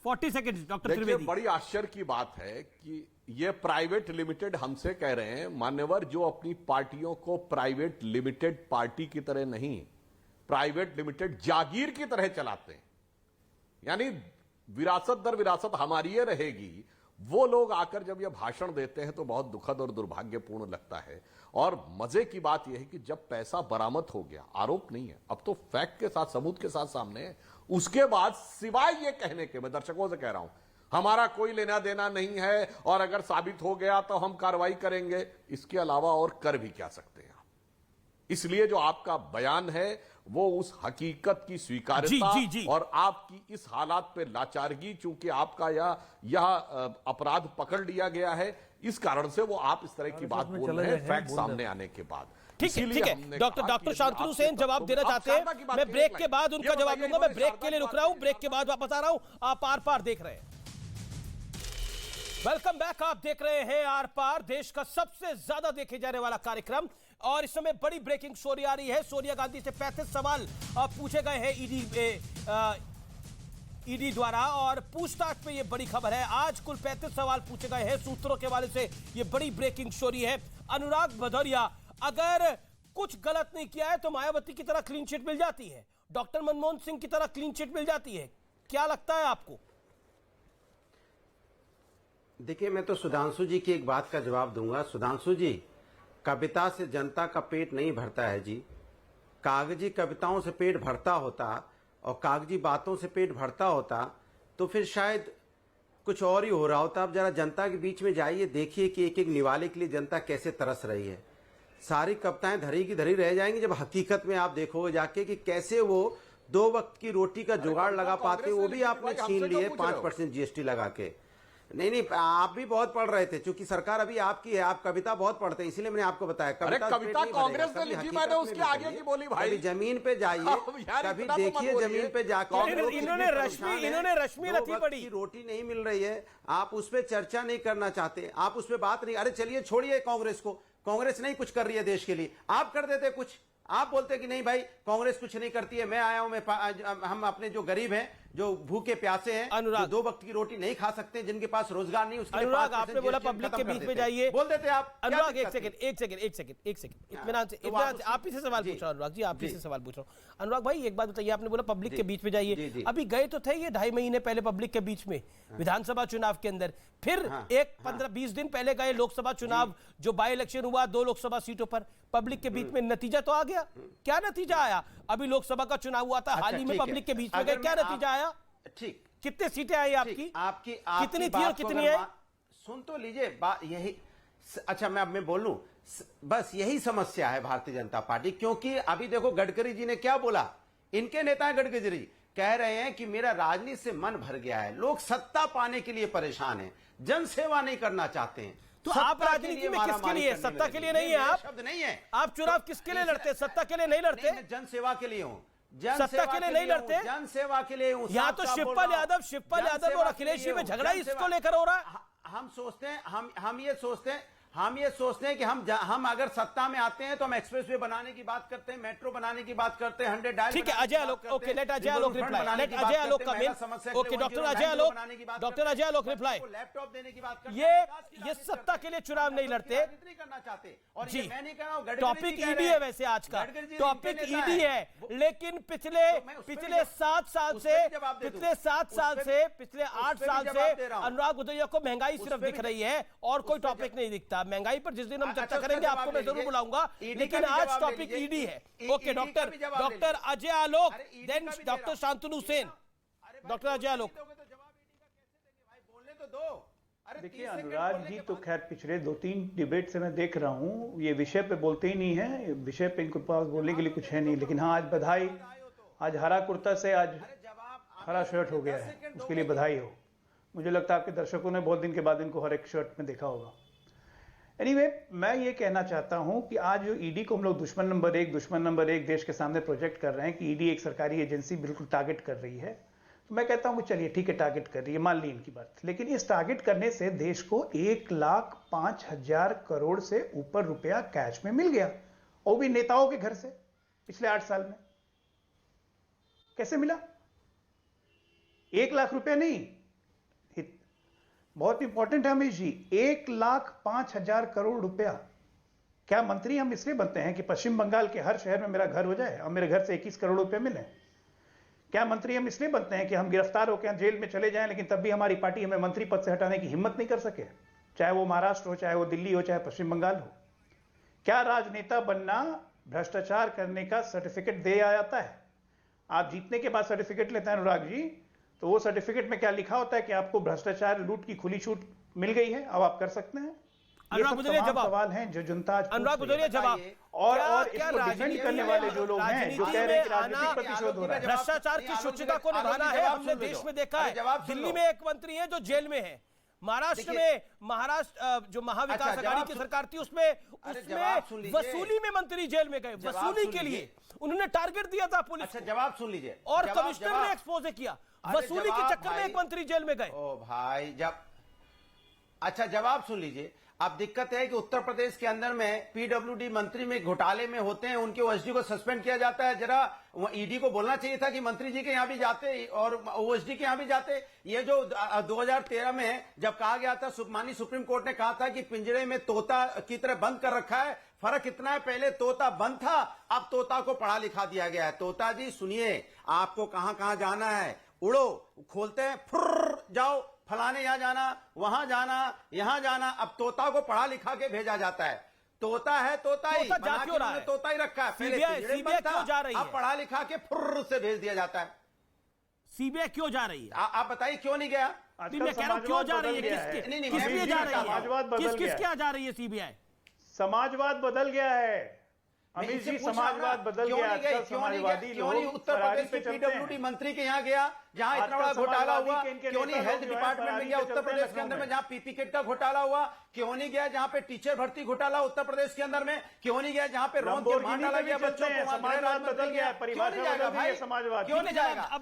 40 seconds doctor Trivedi. बड़ी आश्चर्य की बात है कि ये प्राइवेट लिमिटेड हमसे कह रहे हैं, मान्यवर जो अपनी पार्टियों को प्राइवेट लिमिटेड पार्टी की तरह नहीं, प्राइवेट लिमिटेड जागीर की तरह चलाते हैं, यानी विरासत दर विरासत हमारी ये रहेगी। वो लोग आकर जब ये भाषण देते हैं तो बहुत दुखद और दुर्भाग्यपूर्ण लगता है। और मजे की बात यह है कि जब पैसा बरामद हो गया, आरोप नहीं है, अब तो फैक्ट के साथ, सबूत के साथ सामने है, उसके बाद सिवाय ये कहने के, मैं दर्शकों से कह रहा हूं, हमारा कोई लेना देना नहीं है और अगर साबित हो गया तो हम कार्रवाई करेंगे, इसके अलावा और कर भी क्या सकते हैं आप? इसलिए जो आपका बयान है वो उस हकीकत की स्वीकार्यता और आपकी इस हालात पे लाचारगी, चूंकि आपका यह अपराध पकड़ लिया गया है, इस कारण से वो आप इस तरह की बात बोल रहे हैं फैक्ट सामने आने के बाद। ठीक है। डॉक्टर शांतनु सेन जवाब देना चाहते हैं। मैं ब्रेक के बाद उनका जवाब दूंगा। मैं ब्रेक के लिए रुक रहा हूं, ब्रेक के बाद वापस आ रहा हूं। आप आर पार देख रहे हैं। Welcome back. आप देख रहे हैं आर पार, देश का सबसे ज्यादा देखे जाने वाला कार्यक्रम। और इस समय बड़ी ब्रेकिंग स्टोरी आ रही है। सोनिया गांधी से 35 सवाल पूछे गए हैं ईडी द्वारा, और पूछताछ पे ये बड़ी खबर है। आज कुल 35 सवाल पूछे गए हैं सूत्रों के हवाले से। ये बड़ी ब्रेकिंग स्टोरी है। अनुराग भदौरिया, अगर कुछ गलत नहीं किया है तो मायावती की तरह क्लीन चिट मिल जाती है, डॉक्टर मनमोहन सिंह की तरह क्लीन चिट मिल जाती है। क्या लगता है आपको? देखिए, मैं तो सुधांशु जी की एक बात का जवाब दूंगा। सुधांशु जी, कविता से जनता का पेट नहीं भरता है जी। कागजी कविताओं से पेट भरता होता और कागजी बातों से पेट भरता होता तो फिर शायद कुछ और ही हो रहा होता। अब जरा जनता के बीच में जाइए, देखिए कि एक एक निवाले के लिए जनता कैसे तरस रही है। सारी कविताएं धरी की धरी रह जाएंगी जब हकीकत में आप देखोगे जाके कि कैसे वो 2 वक्त की रोटी का जुगाड़ लगा पाते, वो भी आपने छीन लिए 5% जीएसटी लगा के। नहीं, आप भी बहुत पढ़ रहे थे, क्योंकि सरकार अभी आपकी है, आप कविता बहुत पढ़ते हैं, इसलिए मैंने आपको बताया। कविता कांग्रेस ने लिखी, मैंने उसके आगे की बोली भाई। कभी जमीन पे जाइए, कभी देखिए जमीन पे जाकर इन्होंने रश्मि रथी पड़ी, रोटी नहीं मिल रही है, आप उस पर चर्चा नहीं करना चाहते, आप उस पर बात नहीं। अरे चलिए छोड़िए कांग्रेस को, कांग्रेस नहीं कुछ कर रही है देश के लिए, आप कर देते कुछ। आप बोलते कि नहीं भाई कांग्रेस कुछ नहीं करती है, मैं आया हूं, हम अपने जो गरीब हैं, जो भूखे प्यासे हैं, जो 2 वक्त की रोटी नहीं खा सकते, जिनके पास रोजगार नहीं, उसके अनुराग आपने बोला पब्लिक के बीच में जाइए, बोल देते आप। अनुराग एक सेकंड इत्मीनान से आप ही से सवाल पूछ रहा हूं। अनुराग जी, आप ही से सवाल पूछ रहा हूं। अनुराग भाई, एक बात बताइए, आपने बोला पब्लिक के बीच में जाइए, अभी गए तो थे ये 2.5 महीने पहले पब्लिक के बीच में विधानसभा चुनाव के अंदर, फिर एक 15-20 दिन पहले गए लोकसभा चुनाव, जो बाई इलेक्शन हुआ 2 लोकसभा सीटों पर, पब्लिक के बीच में नतीजा तो आ गया। क्या नतीजा आया? अभी लोकसभा का चुनाव हुआ था, हाल ही में पब्लिक के बीच में गए, क्या नतीजा आया? ठीक, कितने सीटें आई आपकी कितनी थी और कितनी है? सुन तो लीजिए बात यही। अच्छा, मैं बोलूं, बस यही समस्या है भारतीय जनता पार्टी, क्योंकि अभी देखो गडकरी जी ने क्या बोला, इनके नेता गडकरी जी कह रहे हैं कि मेरा राजनीति से मन भर गया है, लोग सत्ता पाने के लिए परेशान हैं, जन सेवा नहीं करना चाहते हैं। तो आप राजनीति में किसके लिए? सत्ता के लिए नहीं है आप, शब्द नहीं है। आप चुनाव किसके लिए लड़ते? सत्ता के लिए नहीं लड़ते, जन सेवा के लिए हूं, सत्ता के लिए नहीं लड़ते, जन सेवा के लिए हूं। यहाँ तो शिवपाल यादव और अखिलेश जी में झगड़ा इसको लेकर हो रहा है। हम सोचते हैं, हम ये सोचते हैं, हम ये सोचते हैं कि हम अगर सत्ता में आते हैं तो हम एक्सप्रेसवे बनाने की बात करते हैं, मेट्रो बनाने की बात करते हैं, 100 डायल। ठीक है Ajay Alok, okay let Ajay Alok reply, late Ajay Alok का मेन, ओके डॉक्टर अजय आलोक, डॉक्टर अजय आलोक रिप्लाई। लैपटॉप देने की बात करते हैं, ये सत्ता के लिए चुनाव नहीं लड़ते करना चाहते, और जी, मैं नहीं कह रहा हूं, टॉपिक ईडी है वैसे आज का टॉपिक ईडी है, लेकिन पिछले 7 साल से, पिछले 7 साल से, पिछले 8 साल से अनुराग भदौरिया को महंगाई सिर्फ दिख रही है और कोई टॉपिक नहीं दिखता। महंगाई पर जिस दिन हम चर्चा करेंगे आपको मैं जरूर बुलाऊंगा, लेकिन आज टॉपिक ईडी है। Okay doctor Ajay Alok, then doctor Shantanu Sen. Doctor Ajay Alok, बोलने तो दो। देखिए अनुराग जी तो खैर पिछले 2-3 डिबेट से मैं देख रहा हूँ ये विषय पे बोलते ही नहीं है, विषय पे इनको पास बोलने के लिए कुछ है नहीं। लेकिन हाँ आज बधाई, आज हरा कुर्ता से आज हरा शर्ट हो गया है, उसके लिए बधाई हो। मुझे लगता है आपके दर्शकों ने बहुत दिन के बाद इनको हर एक शर्ट में देखा होगा। एनीवे मैं ये कहना चाहता हूँ कि आज जो ईडी को हम लोग दुश्मन नंबर एक देश के सामने प्रोजेक्ट कर रहे हैं कि ईडी एक सरकारी एजेंसी बिल्कुल टारगेट कर रही है, मैं कहता हूं चलिए ठीक है टारगेट कर रही है, मान ली इनकी बात, लेकिन इस टारगेट करने से देश को 1,05,000 करोड़ से ऊपर रुपया कैश में मिल गया, और भी नेताओं के घर से पिछले 8 साल में। कैसे मिला? 1 लाख रुपया नहीं, बहुत इंपॉर्टेंट है अमीश जी, 1,05,000 करोड़ रुपया। क्या मंत्री हम इसलिए बनते हैं कि पश्चिम बंगाल के हर शहर में मेरा घर हो जाए और मेरे घर से 21 करोड़ रुपए मिले? क्या मंत्री हम इसलिए बनते हैं कि हम गिरफ्तार होकर जेल में चले जाएं लेकिन तब भी हमारी पार्टी हमें मंत्री पद से हटाने की हिम्मत नहीं कर सके, चाहे वो महाराष्ट्र हो, चाहे वो दिल्ली हो, चाहे पश्चिम बंगाल हो? क्या राजनेता बनना भ्रष्टाचार करने का सर्टिफिकेट दे जाता है? आप जीतने के बाद सर्टिफिकेट लेते हैं अनुराग जी, तो वो सर्टिफिकेट में क्या लिखा होता है कि आपको भ्रष्टाचार लूट की खुली छूट मिल गई है, अब आप कर सकते हैं? अनुराग भदौरिया जवाब, सवाल हैं जो जनता आज अनुराग भदौरिया जवाब, और इसको डिफेंड करने वाले जो लोग हैं जो कह रहे हैं कि राजनीतिक प्रतिशोध हो रहा है, भ्रष्टाचार की शुचिता को निभाना है, हमने देश में देखा है। दिल्ली में एक मंत्री है जो जेल में है, महाराष्ट्र में जो महाविकास आघाड़ी की सरकार थी उसमें वसूली में मंत्री जेल में गए, वसूली के लिए उन्होंने टारगेट दिया था पुलिस। अच्छा जवाब सुन लीजिए, और कमिश्नर ने एक्सपोज किया, वसूली के चक्कर में एक मंत्री जेल में गए। ओ भाई अच्छा जवाब सुन लीजिए। अब दिक्कत है कि उत्तर प्रदेश के अंदर में पीडब्ल्यूडी मंत्री में घोटाले में होते हैं, उनके ओएसडी को सस्पेंड किया जाता है। जरा ईडी को बोलना चाहिए था कि मंत्री जी के यहाँ भी जाते और ओएसडी के यहाँ भी जाते। ये जो 2013 में जब कहा गया था, माननीय सुप्रीम कोर्ट ने कहा था कि पिंजरे में तोता की तरह बंद कर रखा है, फर्क इतना है पहले तोता बंद था, अब तोता को पढ़ा लिखा दिया गया है। तोता जी सुनिए, आपको कहां कहां जाना है, उड़ो, खोलते हैं, फुर्र जाओ, फलाने यहाँ जाना, वहां जाना, यहां जाना। अब तोता को पढ़ा लिखा के भेजा जाता है। तोता है तोता ही, तोता ही रखा है, सीबीआई क्यों जा रही है? अब पढ़ा लिखा के फुर्र से भेज दिया जाता है। सीबीआई क्यों जा रही है? आप बताइए क्यों नहीं गया? मैं कह रहा हूं क्यों जा रही है, किसके लिए जा रही है, किसके जा रही है सीबीआई? समाजवाद बदल गया है अमित जी, समाजवाद बदल गया। आजकल समाजवादी लोग उत्तर प्रदेश के पीडब्ल्यूडी मंत्री के यहाँ गया जहां इतना बड़ा घोटाला हुआ, क्यों नहीं हेल्थ डिपार्टमेंट में गया उत्तर प्रदेश के अंदर में जहां पीपी किट का घोटाला हुआ? क्यों नहीं गया जहां पे टीचर भर्ती घोटाला उत्तर प्रदेश के अंदर में? क्यों नहीं गया जहां पे रोन के मार डाला गया बच्चों को? समाजवाद बदल गया, परिवार जाएगा भाई, समाजवाद क्यों नहीं जाएगा?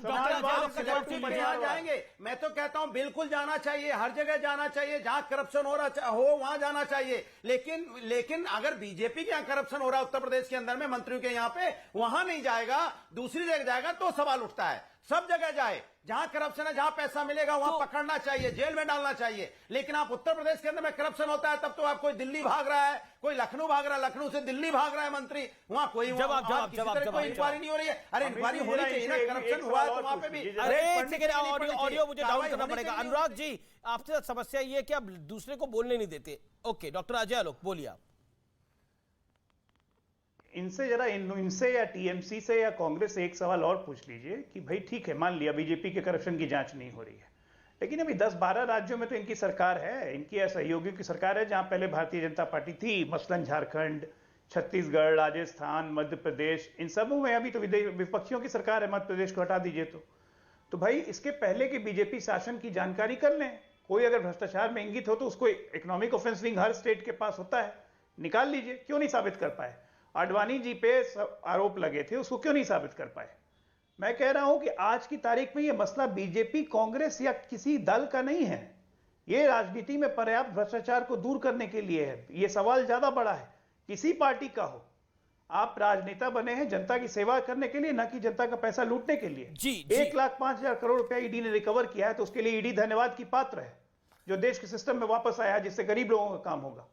जाएंगे। मैं तो कहता हूं बिल्कुल जाना चाहिए, हर जगह जाना चाहिए, जहां करप्शन हो रहा हो वहां जाना चाहिए। लेकिन अगर बीजेपी के यहाँ करप्शन हो रहा है उत्तर प्रदेश के अंदर में मंत्रियों के यहाँ पे, वहां नहीं जाएगा, दूसरी जगह जाएगा तो सवाल उठता है। सब जगह जाए, जहां करप्शन है, जहां पैसा मिलेगा वहां पकड़ना चाहिए, जेल में डालना चाहिए। लेकिन आप उत्तर प्रदेश के अंदर में करप्शन होता है तब तो आप कोई दिल्ली भाग रहा है, कोई लखनऊ भाग रहा है, लखनऊ से दिल्ली भाग रहा है मंत्री, वहां कोई इंक्वायरी नहीं हो रही है। अरे इंक्वायरी होनी चाहिए ना, करप्शन हुआ है तो वहां पे भी। अरे ऑडियो मुझे डाउन करना पड़ेगा। अनुराग जी, आपसे समस्या ये है कि आप दूसरे को बोलने नहीं देते। ओके डॉक्टर अजय आलोक बोलिए आप। इनसे जरा इनसे या टीएमसी से या कांग्रेस से एक सवाल और पूछ लीजिए कि भाई ठीक है, मान लिया बीजेपी के करप्शन की जांच नहीं हो रही है, लेकिन अभी 10-12 राज्यों में तो इनकी सरकार है, इनकी सहयोगियों की सरकार है, जहां पहले भारतीय जनता पार्टी थी, मसलन झारखंड, छत्तीसगढ़, राजस्थान, मध्य प्रदेश, इन सब में अभी तो विपक्षियों की सरकार है। मध्य प्रदेश को हटा दीजिए तो भाई इसके पहले के बीजेपी शासन की जानकारी कर लें। कोई अगर भ्रष्टाचार में इंगित हो तो उसको इकोनॉमिक ऑफेंस विंग हर स्टेट के पास होता है, निकाल लीजिए। क्यों नहीं साबित कर पाए? आडवाणी जी पे आरोप लगे थे, उसको क्यों नहीं साबित कर पाए? मैं कह रहा हूं कि आज की तारीख में यह मसला बीजेपी, कांग्रेस या किसी दल का नहीं है, ये राजनीति में पर्याप्त भ्रष्टाचार को दूर करने के लिए है। ये सवाल ज्यादा बड़ा है, किसी पार्टी का हो, आप राजनेता बने हैं जनता की सेवा करने के लिए, ना कि जनता का पैसा लूटने के लिए। जी। 1,05,000 करोड़ रुपया ईडी ने रिकवर किया है, तो उसके लिए ईडी धन्यवाद की पात्र है, जो देश के सिस्टम में वापस आया है, जिससे गरीब लोगों का काम होगा।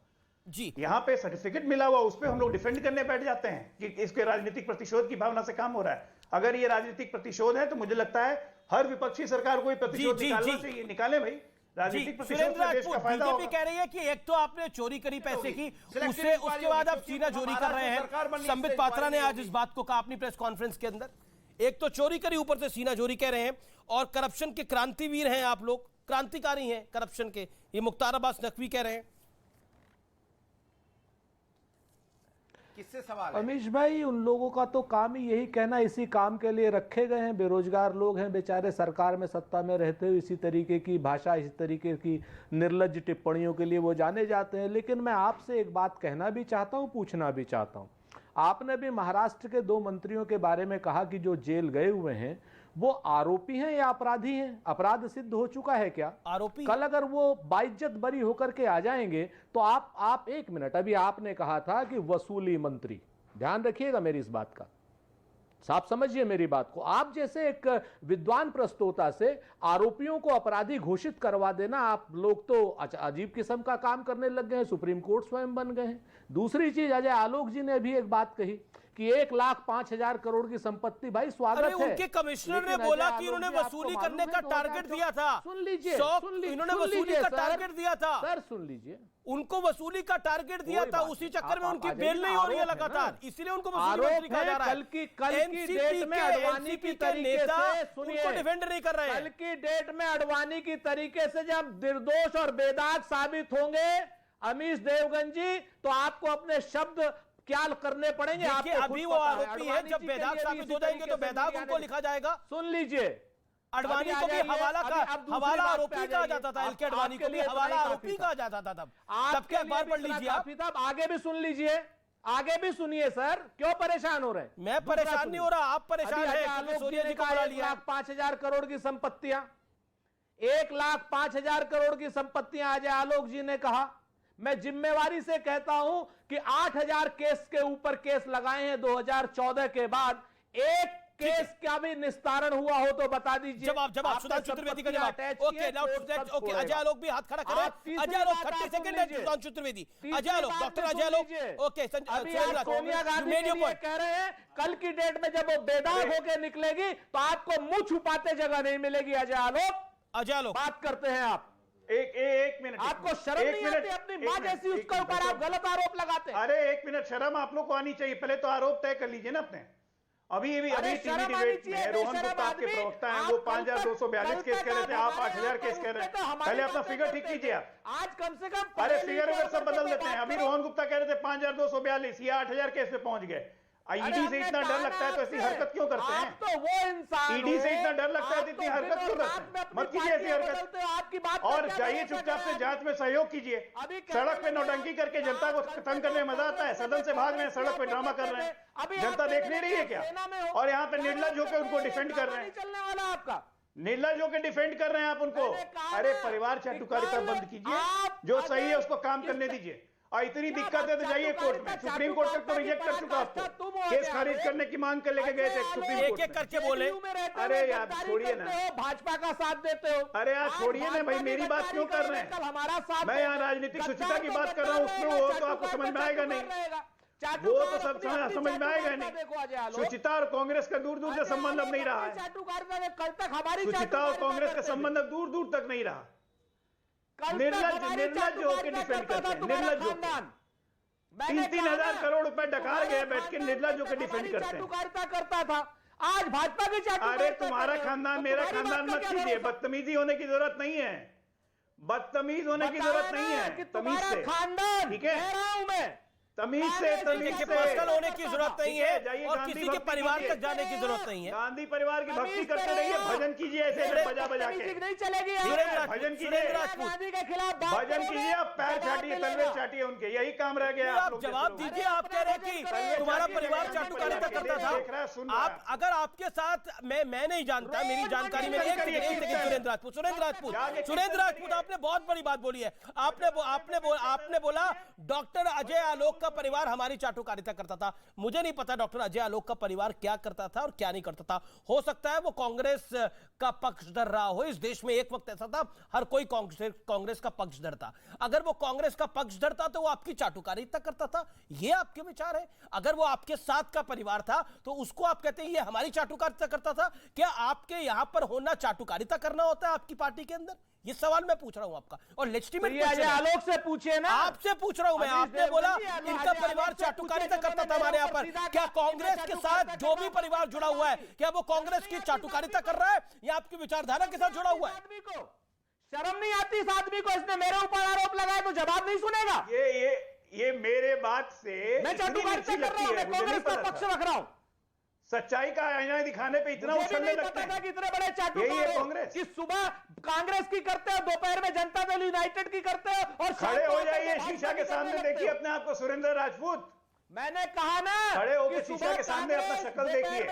जी, यहाँ पे सर्टिफिकेट मिला हुआ, उस पे हम लोग डिफेंड करने बैठ जाते हैं कि इसके राजनीतिक प्रतिशोध की भावना से काम हो रहा है। अगर ये राजनीतिक प्रतिशोध है तो मुझे लगता है हर विपक्षी सरकार को प्रतिशोध निकालना चाहिए। निकाले भाई, राजनीतिक प्रतिशोध से देश का फायदा होगा। कह रही है कि एक तो आपने चोरी करी पैसे की, उसके बाद आप सीना चोरी कर रहे हैं। संबित पात्रा ने आज इस बात को कहा अपनी प्रेस कॉन्फ्रेंस के अंदर, एक तो चोरी करी, ऊपर से सीना चोरी कह रहे हैं, और करप्शन के क्रांतिवीर हैं आप लोग, क्रांतिकारी हैं करप्शन के, ये मुख्तार अब्बास नकवी कह रहे हैं। किससे सवाल है? अमीश भाई, उन लोगों का तो काम ही यही कहना, इसी काम के लिए रखे गए हैं। बेरोजगार लोग हैं बेचारे, सरकार में सत्ता में रहते हुए इसी तरीके की भाषा, इसी तरीके की निर्लज्ज टिप्पणियों के लिए वो जाने जाते हैं। लेकिन मैं आपसे एक बात कहना भी चाहता हूं, पूछना भी चाहता हूं। आपने भी महाराष्ट्र के 2 मंत्रियों के बारे में कहा कि जो जेल गए हुए हैं वो आरोपी हैं या अपराधी हैं? अपराध सिद्ध हो चुका है क्या? आरोपी। कल अगर वो बाइज्जत बरी होकर के आ जाएंगे तो आप एक मिनट, अभी आपने कहा था कि वसूली मंत्री, ध्यान रखिएगा मेरी इस बात का, साफ समझिए मेरी बात को। आप जैसे एक विद्वान प्रस्तोता से आरोपियों को अपराधी घोषित करवा देना, आप लोग तो अजीब किस्म का काम करने लग गए हैं, सुप्रीम कोर्ट स्वयं बन गए हैं। दूसरी चीज, अजय आलोक जी ने भी एक बात कही कि 1,05,000 करोड़ की संपत्ति, भाई स्वागत है। उनके कमिश्नर ने बोला कि उन्होंने वसूली करने का टारगेट दिया था। सुन लीजिए, इन्होंने वसूली का टारगेट दिया था सर, सुन लीजिए, उनको वसूली का टारगेट दिया था, उसी चक्कर में उनकी बेल नहीं हो रही है लगातार, इसलिए उनको वसूली मंत्री कहा जा रहा है। कल की डेट में अडवाणी की तरीके से, सुनिए, उनको डिफेंड नहीं कर रहे हैं। कल की डेट में अडवाणी की तरीके से जब निर्दोष और बेदाग साबित होंगे अमीश देवगन जी, तो आपको अपने शब्द क्या करने पड़ेंगे। आपको अभी वो आरोपी है, जब बेदाग साबित हो जाएंगे तो बेदाग उनको लिखा जाएगा। सुन लीजिए, अडवाणी को भी हवाला आरोपी कहा जाता था, एलके अडवाणी को भी हवाला आरोपी कहा जाता था। तब के अखबार पढ़ लीजिए आप। आगे भी सुन लीजिए, आगे भी सुनिए सर, क्यों परेशान हो रहे हैं? मैं परेशान नहीं हो रहा, आप परेशान हैं। सोनिया जी को बुला लिया। 1,05,000 करोड़ की संपत्तियां, 1,05,000 करोड़ की संपत्तियां अजय आलोक जी ने कहा। मैं जिम्मेवारी से कहता हूं कि 8,000 केस के ऊपर केस लगाए हैं 2014 के बाद, एक केस का भी निस्तारण हुआ हो तो बता दीजिए। जवाब सुधांशु चतुर्वेदी का जवाब। ओके, अजय आलोक भी हाथ खड़ा करें। अजय आलोक 30 सेकंड है, सुधांशु चतुर्वेदी, अजय आलोक, डॉक्टर अजय आलोक। ओके, सोनिया गांधी कह रहे हैं कल की डेट में जब वो बेदाग होकर निकलेगी तो आपको मुंह छुपाते जगह नहीं मिलेगी। अजय आलोक बात करते हैं आप। एक मिनट, आपको शर्म नहीं आती? अपनी मां जैसी उसके ऊपर आप गलत आरोप लगाते हैं। अरे एक मिनट, शर्म आप लोग को आनी चाहिए। पहले तो आरोप तय कर लीजिए ना अपने। अभी टीवी डिबेट में रोहन गुप्ता आपके प्रवक्ता हैं, वो 5,242 केस कह रहे थे, आप 8,000 केस कह रहे हैं। पहले अपना फिगर ठीक कीजिए आप। आज कम से कम, अरे फिगर वगैरह सब बदल देते हैं। अभी रोहन गुप्ता कह रहे थे 5,242, ये 8,000 केस पे पहुंच गए। ईडी से इतना डर लगता है तो ऐसी हरकत क्यों करते हैं? तो वो इंसान, ईडी से इतना डर लगता है तो इतनी हरकत क्यों करते हैं? मत कीजिए ऐसी हरकत। आपकी बात और जाइए चुपचाप से जांच में सहयोग कीजिए। सड़क पे नौटंकी करके जनता को तंग करने में मजा आता है। सदन से भाग रहे हैं, सड़क पे ड्रामा कर रहे हैं, जनता देख नहीं रही है क्या? और यहाँ पे निर्लज होकर उनको डिफेंड कर रहे हैं। चलने वाला आपका निर्लज होकर डिफेंड कर रहे हैं आप उनको। अरे परिवार चाटुकारिता बंद कीजिए, जो सही है उसको काम करने दीजिए। और इतनी दिक्कत है तो जाइए कोर्ट में। सुप्रीम कोर्ट तक तो रिजेक्ट कर चुका आपको, केस खारिज करने की मांग कर लेके गए थे सुप्रीम कोर्ट। एक करके बोले। अरे यार छोड़िए ना, भाजपा का साथ देते हो। अरे यार छोड़िए ना भाई, मेरी बात क्यों कर रहे हैं? हमारा साथ, मैं यहाँ राजनीतिक शुचिता की बात कर रहा हूँ, उसमें वो तो आपको समझ में आएगा नहीं, वो तो सब समझ में आएगा नहीं। शुचिता और कांग्रेस का दूर दूर से संबंध अब नहीं रहा है। कल तक हमारी शुचिता और कांग्रेस का संबंध अब दूर दूर तक नहीं रहा। निर्लज होकर डिफेंड करते हैं, निर्लज होकर 3,000 करोड़ रुपए डकार गए बैठ के, निर्लज होकर डिफेंड करते हैं। करता था, आज भाजपा की चाटुकारिता। अरे तुम्हारा खानदान मेरा खानदान मत कीजिए, बदतमीजी होने की जरूरत नहीं है, बदतमीज होने की जरूरत नहीं है। तमीज से खानदान, ठीक है? कह रहा हूं मैं तमीज से पर्सनल होने की जरूरत नहीं है और किसी के परिवार तक जाने की जरूरत नहीं है। गांधी परिवार की भक्ति करते रहिए, भजन कीजिए ऐसे बजा बजा के, नहीं चलेगी। भजन कीजिए, गांधी के खिलाफ भजन कीजिए, आप पैर चाटिए, तलवे चाटिए उनके, यही काम रह गया। आप जवाब दीजिए। आप कह रहे कि तुम्हारा परिवार चाटुकारिता करता था। आप अगर आपके साथ मैं नहीं जानता, मेरी जानकारी में सुरेंद्र राजपूत आपने बहुत बड़ी बात बोली है। आपने बोला डॉक्टर अजय आलोक का परिवार हमारी चाटुकारिता करता था। मुझे नहीं पता डॉक्टर अजय आलोक का परिवार क्या करता था और क्या नहीं करता था। हो सकता है वो कांग्रेस का पक्षधर रहा हो। इस देश में एक वक्त ऐसा था हर कोई कांग्रेस का पक्षधर था। अगर वो कांग्रेस का पक्षधर था तो वो आपकी चाटुकारिता करता था, ये आपके विचार है। अगर वो आपके साथ का परिवार था तो उसको आप कहते हैं ये हमारी चाटुकारिता करता था। क्या आपके यहां पर होना चाटुकारिता करना होता है आपकी पार्टी के अंदर? ये सवाल मैं पूछ रहा हूं आपका और लेजिटिमेट आलोक से पूछे ना, आपसे पूछ रहा हूं मैं। आपने बोला इनका परिवार चाटुकारिता करता था हमारे यहाँ पर। क्या कांग्रेस के साथ जो भी परिवार जुड़ा हुआ है क्या वो कांग्रेस की चाटुकारिता कर रहा है या आपकी विचारधारा के साथ जुड़ा हुआ है? शर्म नहीं आती इस आदमी को? इसने मेरे ऊपर आरोप लगाया तो जवाब नहीं सुनेगा। ये मेरे बात से मैं चाटुकारिता कर रहा हूं, मैं कांग्रेस का पक्ष रख रहा हूं। सच्चाई का आईना दिखाने पे इतना उछलने लगते हैं कि इतने बड़े चाटुकार कांग्रेस कि सुबह कांग्रेस की करते हो, दोपहर में जनता दल यूनाइटेड की करते हो और खड़े हो जाइए शीशा के सामने, देखिए अपने आप को सुरेंद्र राजपूत। मैंने कहा ना खड़े होकर शीशा के सामने अपना शक्ल देखिए,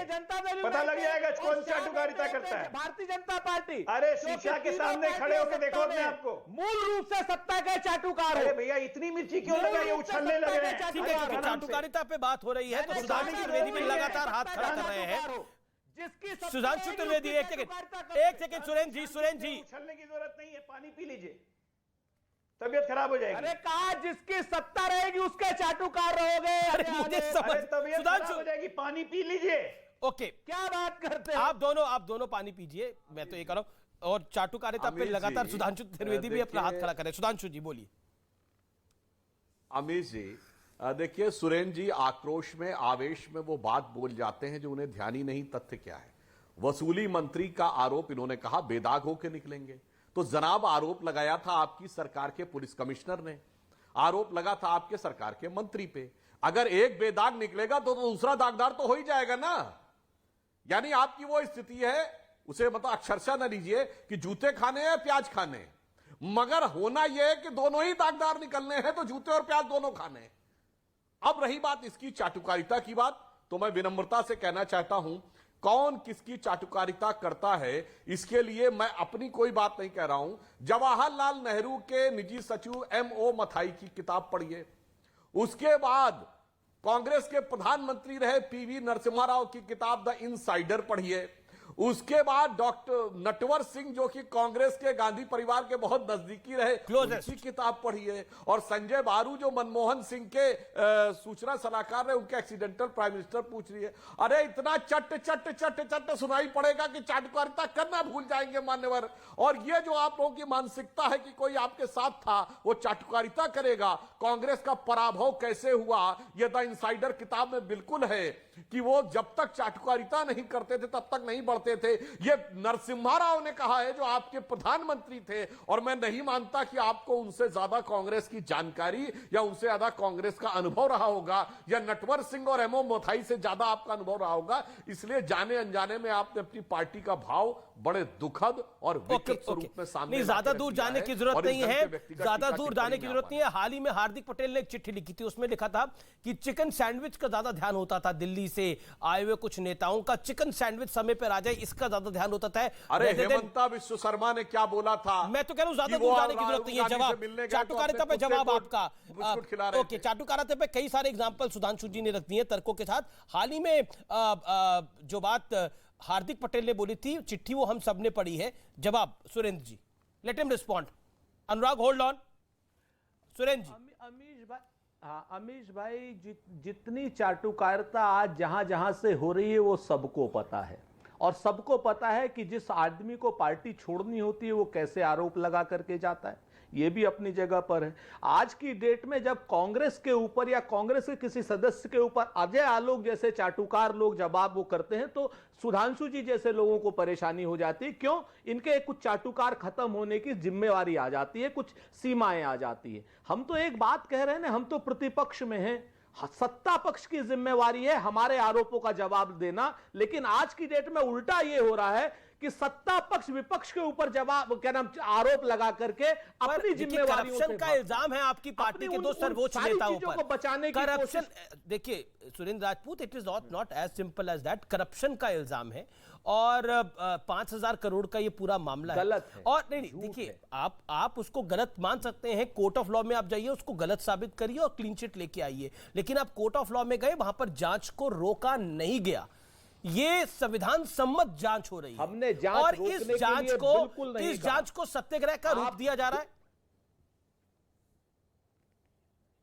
पता लग जाएगा कौन चाटुकारिता करता है। भारतीय जनता पार्टी। अरे शीशा के सामने खड़े होकर देखो अपने आप को। मूल रूप से सत्ता के चाटुकार। अरे भैया इतनी मिर्ची क्यों लगाई, उछलने लग रहे हैं। चाटुकारिता पे बात हो रही है तो सुधांशु त्रिवेदी भी लगातार हाथ खड़ा कर रहे हैं। सुधांशु त्रिवेदी एक सेकंड सुरेंद्र जी उछलने की जरूरत नहीं है, पानी पी लीजिए, तबियत खराब हो जाएगी। अरे कहा जिसकी सत्ता रहेगी उसके चाटुकार रहोगे। अरे मुझे समझ, तबियत खराब हो जाएगी, पानी पी लीजिए। ओके, क्या बात करते हैं आप दोनों पानी पीजिए, मैं तो ये कर रहा हूं। और चाटुकारिता पे लगातार सुधांशु त्रिवेदी भी अपना हाथ खड़ा करे। सुधांशु जी बोलिए। अमीश जी देखिए, सुरेंद्र जी आक्रोश में आवेश में वो बात बोल जाते हैं जो उन्हें ध्यान ही नहीं। तथ्य क्या है? वसूली मंत्री का आरोप इन्होंने कहा बेदाग होकर निकलेंगे। तो जनाब आरोप लगाया था आपकी सरकार के पुलिस कमिश्नर ने, आरोप लगा था आपके सरकार के मंत्री पे। अगर एक बेदाग निकलेगा तो दूसरा दागदार तो हो ही जाएगा ना। यानी आपकी वो स्थिति है, उसे मतलब अक्षरशः न लीजिए कि जूते खाने हैं प्याज खाने, मगर होना यह है कि दोनों ही दागदार निकलने हैं तो जूते और प्याज दोनों खाने हैं। अब रही बात इसकी चाटुकारिता की बात, तो मैं विनम्रता से कहना चाहता हूं कौन किसकी चाटुकारिता करता है इसके लिए मैं अपनी कोई बात नहीं कह रहा हूं। जवाहरलाल नेहरू के निजी सचिव M.O. मथाई की किताब पढ़िए, उसके बाद कांग्रेस के प्रधानमंत्री रहे P.V. नरसिम्हा राव की किताब द इनसाइडर पढ़िए, उसके बाद डॉक्टर नटवर सिंह जो कि कांग्रेस के गांधी परिवार के बहुत नजदीकी रहे उनकी किताब पढ़िए, और संजय बारू जो मनमोहन सिंह के सूचना सलाहकार रहे, उनके एक्सीडेंटल प्राइम मिनिस्टर पूछ रही है। अरे इतना चट चट चट चट सुनाई पड़ेगा कि चाटुकारिता करना भूल जाएंगे मान्यवर। और ये जो आप लोगों की मानसिकता है कि कोई आपके साथ था वो चाटुकारिता करेगा, कांग्रेस का पराभव कैसे हुआ ये द इनसाइडर किताब में बिल्कुल है कि वो जब तक चाटुकारिता नहीं करते थे तब तक नहीं बढ़ते थे। ये नरसिम्हा राव ने कहा है जो आपके प्रधानमंत्री थे, और मैं नहीं मानता कि आपको उनसे ज्यादा कांग्रेस की जानकारी या उनसे ज्यादा कांग्रेस का अनुभव रहा होगा, या नटवर सिंह और M.O. मथाई से ज्यादा आपका अनुभव रहा होगा। इसलिए जाने अनजाने में आपने अपनी पार्टी का भाव बड़े दुखद और विकृत स्वरूप में सामने नहीं, ज्यादा दूर जाने की जरूरत नहीं है, ज्यादा दूर जाने की जरूरत नहीं है। हाल ही में हार्दिक पटेल ने एक चिट्ठी लिखी थी, उसमें लिखा था कि चिकन सैंडविच का ज्यादा ध्यान होता था, दिल्ली से आए हुए कुछ नेताओं का चिकन सैंडविच समय पर आ जाए इसका ज्यादा ध्यान होता था। अरे हेमंता विश्व शर्मा ने क्या बोला था? मैं तो कह रहा हूं ज्यादा दूर जाने की जरूरत नहीं है। जवाब चाटुकारिता पे जवाब आपका। ओके, चाटुकारिता पे कई सारे एग्जांपल सुधांशु जी ने रख दिए तर्कों के साथ। हाल ही में जो बात हार्दिक पटेल ने बोली थी, चिट्ठी वो हम सबने पढ़ी है। जवाब Surendra ji, let him respond. Anurag hold on. Surendra ji. Amish भाई, जितनी चाटुकारिता आज जहां जहां से हो रही है वो सबको पता है, और सबको पता है कि जिस आदमी को पार्टी छोड़नी होती है वो कैसे आरोप लगा करके जाता है। ये भी अपनी जगह पर है। आज की डेट में जब कांग्रेस के ऊपर या कांग्रेस के किसी सदस्य के ऊपर अजय आलोक जैसे चाटुकार लोग जवाब वो करते हैं तो सुधांशु जी जैसे लोगों को परेशानी हो जाती है। क्यों? इनके कुछ चाटुकार खत्म होने की जिम्मेवारी आ जाती है, कुछ सीमाएं आ जाती है। हम तो एक बात कह रहे हैं ना, हम तो प्रतिपक्ष में हैं, सत्ता पक्ष की जिम्मेवारी है हमारे आरोपों का जवाब देना, लेकिन आज की डेट में उल्टा यह हो रहा है कि सत्ता पक्ष विपक्ष के ऊपर जवाब क्या नाम आरोप लगा करके अपनी जिम्मेवारियों करप्शन का इल्जाम है आपकी पार्टी के दो सर्वोच्च नेताओं पर को बचाने की करप्शन। देखिए Surendra Rajput, it is not as simple as that. Corruption का इल्जाम है और 5,000 करोड़ का ये पूरा मामला गलत है। और नहीं देखिए, आप उसको गलत मान सकते हैं, कोर्ट ऑफ लॉ में आप जाइए, उसको गलत साबित करिए और क्लीन चिट लेके आइए, लेकिन आप कोर्ट ऑफ लॉ में गए, वहां पर जांच को रोका नहीं गया। ये संविधान सम्मत जांच हो रही है, हमने जांच और रोकने इस के जांच लिए को बिल्कुल नहीं इस कहा। जांच को सत्याग्रह का रूप दिया जा रहा है।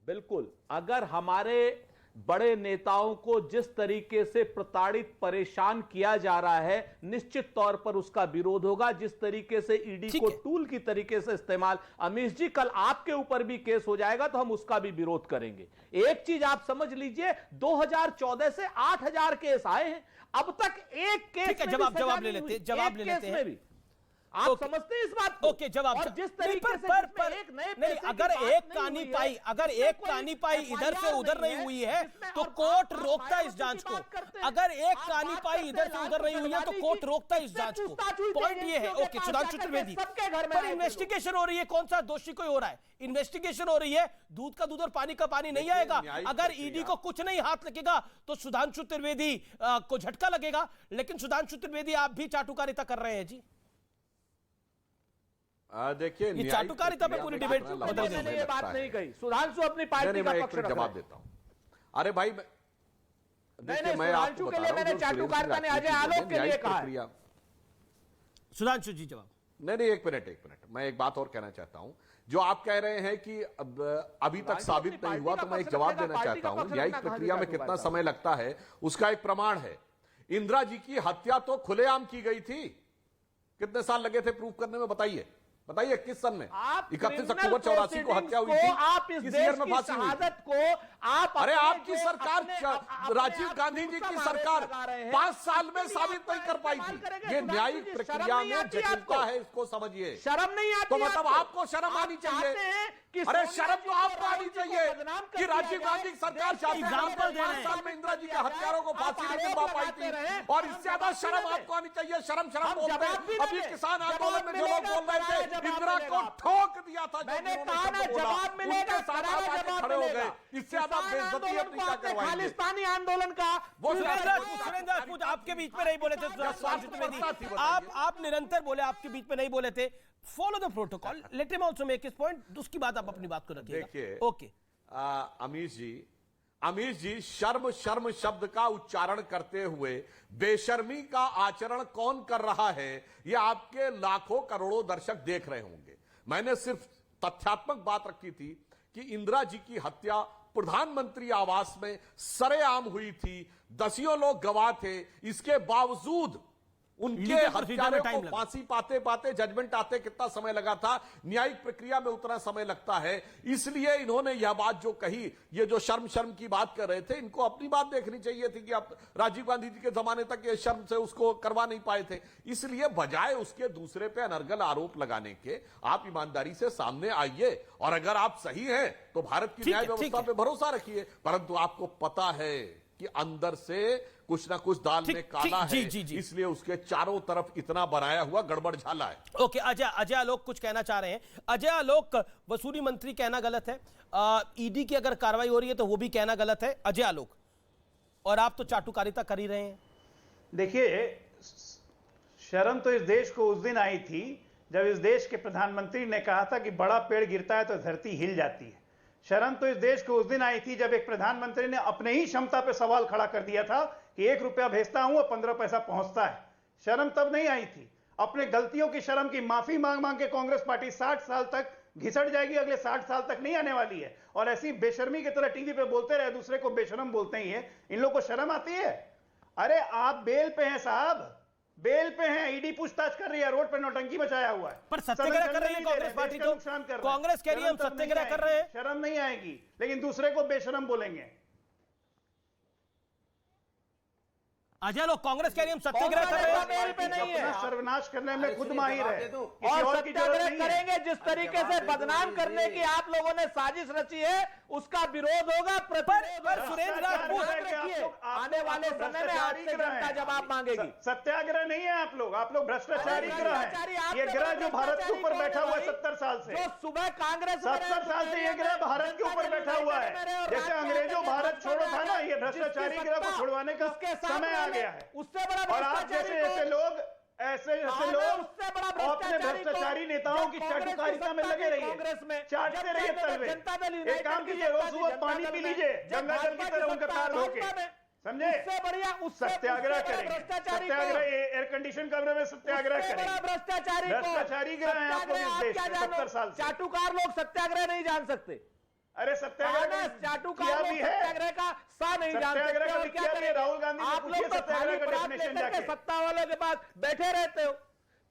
बिल्कुल, अगर हमारे बड़े नेताओं को जिस तरीके से प्रताड़ित परेशान किया जा रहा है, निश्चित तौर पर उसका विरोध होगा। जिस तरीके से ईडी को टूल की तरीके से इस्तेमाल, अमीश जी कल आपके ऊपर भी केस हो जाएगा तो हम उसका भी विरोध करेंगे। एक चीज आप समझ लीजिए, 2014 से 8,000 केस आए हैं, अब तक एक केस में जवाब ले लेते हैं। आप समझते हैं इस बात को? ओके, जवाब। और जिस तरीके से एक नए अगर एक कहानी पाई इधर से उधर नहीं हुई है तो कोर्ट रोकता है इस जांच को। अगर एक कहानी पाई इधर से उधर नहीं हुई है तो कोर्ट रोकता है इस जांच को। पॉइंट ये है। ओके, सुधांशु त्रिवेदी, पर इन्वेस्टिगेशन हो रही है, कौन सा दोषी कोई हो रहा है, इन्वेस्टिगेशन हो रही है, दूध का दूध और पानी का पानी नहीं आएगा। अगर ईडी को कुछ नहीं हाथ लगेगा तो सुधांशु त्रिवेदी को झटका लगेगा, लेकिन सुधांशु त्रिवेदी आप भी चाटुकारिता कर रहे हैं जी। देखिए, ये चाटुकारिता पे पूरी डिबेट मैंने ये बात नहीं कही। सुधांशु अपनी पार्टी का पक्ष जवाब देता हूं। अरे भाई, देखिए मैं आपको बता रहा हूं, मैंने चाटुकारिता ने अजय आलोक के लिए कहा है। सुधांशु जी जवाब। नहीं, एक मिनट, मैं एक बात और कहना चाहता हूं। जो आप कह रहे हैं कि अभी तक साबित नहीं हुआ, तो मैं एक जवाब देना चाहता हूं। न्यायिक प्रक्रिया में कितना समय लगता है उसका एक प्रमाण है। इंदिरा जी की हत्या तो खुलेआम की गई थी, कितने साल लगे थे प्रूफ करने में? बताइए किस सन में? 31 अक्टूबर 84 को हत्या हुई थी। आप इस देश की शहादत को आप, अरे आपकी सरकार, राजीव गांधी जी की सरकार 5 साल में साबित नहीं कर पाई थी। ये न्यायिक प्रक्रिया में जटिलता है, इसको समझिए। शर्म नहीं आती तो मतलब आपको शर्म आनी चाहिए। अरे शर्म तो आपको आनी चाहिए कि राजीव गांधी की सरकार 5 साल में इंदिरा जी के हत्यारों को फांसी नहीं दिलवा पाई थी, और इससे ज्यादा शर्म आपको आनी चाहिए। शर्म बोलते हैं। अभी किसान आंदोलन में जो लोग बोल रहे थे इंदिरा को ठोक दिया था, मैंने कहा ना जवाब मिलेगा, खड़े हो गए। इससे ज्यादा बेइज्जती अपनी क्या करवाएंगे? खालिस्तानी आंदोलन का सुरेंद्र राजपूत आपके बीच में नहीं बोले थे, आप निरंतर बोले, आपके बीच में नहीं बोले थे। Follow the protocol, let him also make his point, उसकी बात आप अपनी बात को रखिएगा। देखिए, ओके अमीश जी शर्म शब्द का उच्चारण करते हुए बेशर्मी का आचरण कौन कर रहा है, यह आपके लाखों करोड़ों दर्शक देख रहे होंगे। मैंने सिर्फ तथ्यात्मक बात रखी थी कि इंदिरा जी की हत्या प्रधानमंत्री आवास में सरेआम हुई थी, दसियों लोग गवाह थे। इसके बावजूद उनके हत्यारों को फांसी पाते जजमेंट आते कितना समय लगा था? न्यायिक प्रक्रिया में उतना समय लगता है। इसलिए इन्होंने यह बात जो कही, ये जो शर्म की बात कर रहे थे, इनको अपनी बात देखनी चाहिए थी कि आप राजीव गांधी जी के जमाने तक ये शर्म से उसको करवा नहीं पाए थे। इसलिए बजाय उसके दूसरे पे अनर्गल आरोप लगाने के, आप ईमानदारी से सामने आइए, और अगर आप सही हैं तो भारत की न्याय व्यवस्था पे भरोसा रखिए। परंतु आपको पता है कि अंदर से कुछ ना कुछ दाल में काला है, इसलिए उसके चारों तरफ इतना बनाया हुआ गड़बड़ झाला है। ओके, अजय आलोक कुछ कहना चाह रहे हैं। अजय आलोक, वसूली मंत्री कहना गलत है, ईडी की अगर कार्रवाई हो रही है तो वो भी कहना गलत है। अजय आलोक, और आप तो चाटुकारिता कर ही रहे हैं। देखिए, शर्म तो इस देश को उस दिन आई थी जब इस देश के प्रधानमंत्री ने कहा था कि बड़ा पेड़ गिरता है तो धरती हिल जाती है। शर्म तो इस देश को उस दिन आई थी जब एक प्रधानमंत्री ने अपने ही क्षमता पर सवाल खड़ा कर दिया था कि 1 रुपया भेजता हूं और 15 पैसा पहुंचता है। शर्म तब नहीं आई थी। अपने गलतियों की शर्म की माफी मांग के कांग्रेस पार्टी 60 साल तक घिसट जाएगी, अगले 60 साल तक नहीं आने वाली है। और ऐसी बेशर्मी की तरह टीवी पे बोलते रहे, दूसरे को बेशर्म बोलते ही है। इन लोगों को शर्म आती है? अरे आप बेल पे हैं साहब, बेल पे हैं, ईडी पूछताछ कर रही है, रोड पे नौटंकी मचाया हुआ है। पर सत्याग्रह कर रही है कांग्रेस पार्टी, तो कांग्रेस कह रही है हम सत्याग्रह कर रहे हैं। शर्म नहीं आएगी, लेकिन दूसरे को बेशर्म बोलेंगे। अजय लोग कांग्रेस कह रही है हम सत्याग्रह कर रहे हैं। मेरे पे नहीं है, सर्वनाश करने में खुद माहिर है और सत्याग्रह करेंगे। जिस तरीके से बदनाम करने की आप लोगों ने साजिश रची है उसका विरोध होगा। पर सुरेंद्र राजपूत आने वाले समय में आपसे जनता जवाब मांगेगी। सत्याग्रह नहीं है आप लोग भ्रष्टाचारी ग्रह हैं। ये ग्रह जो भारत के ऊपर बैठा हुआ है 70 साल से, जो सुबह कांग्रेस 70 साल से ये ग्रह भारत के ऊपर बैठा हुआ है। जैसे अंग्रेजों भारत छोड़ो था ना, ये भ्रष्टाचारी ग्रह को छुड़वाने का समय आ गया है। उससे बड़ा और आप जैसे ऐसे लोग अपने भ्रष्टाचारी नेताओं की चाटुकारिता में लगे रहिए, चाटते रहिए तलवे। एक काम कीजिए, रोज सुबह पानी पी लीजिए गंगा जल की तरह उनका पैर धो के, समझे? सत्याग्रह करेंगे, सत्याग्रह एयर कंडीशन कमरे में सत्याग्रह करेंगे। भ्रष्टाचारी ग्रह हैं आप लोग इस देश में 70 साल से। चाटुकार लोग सत्याग्रह नहीं जान सकते। अरे सत्याग्रह चाटुकार लोग सत्याग्रह का सा नहीं जान सकते। और क्या करें? राहुल गांधी आप लोग तो थाली परात लेकर के सत्ता वालों के पास बैठे रहते हो।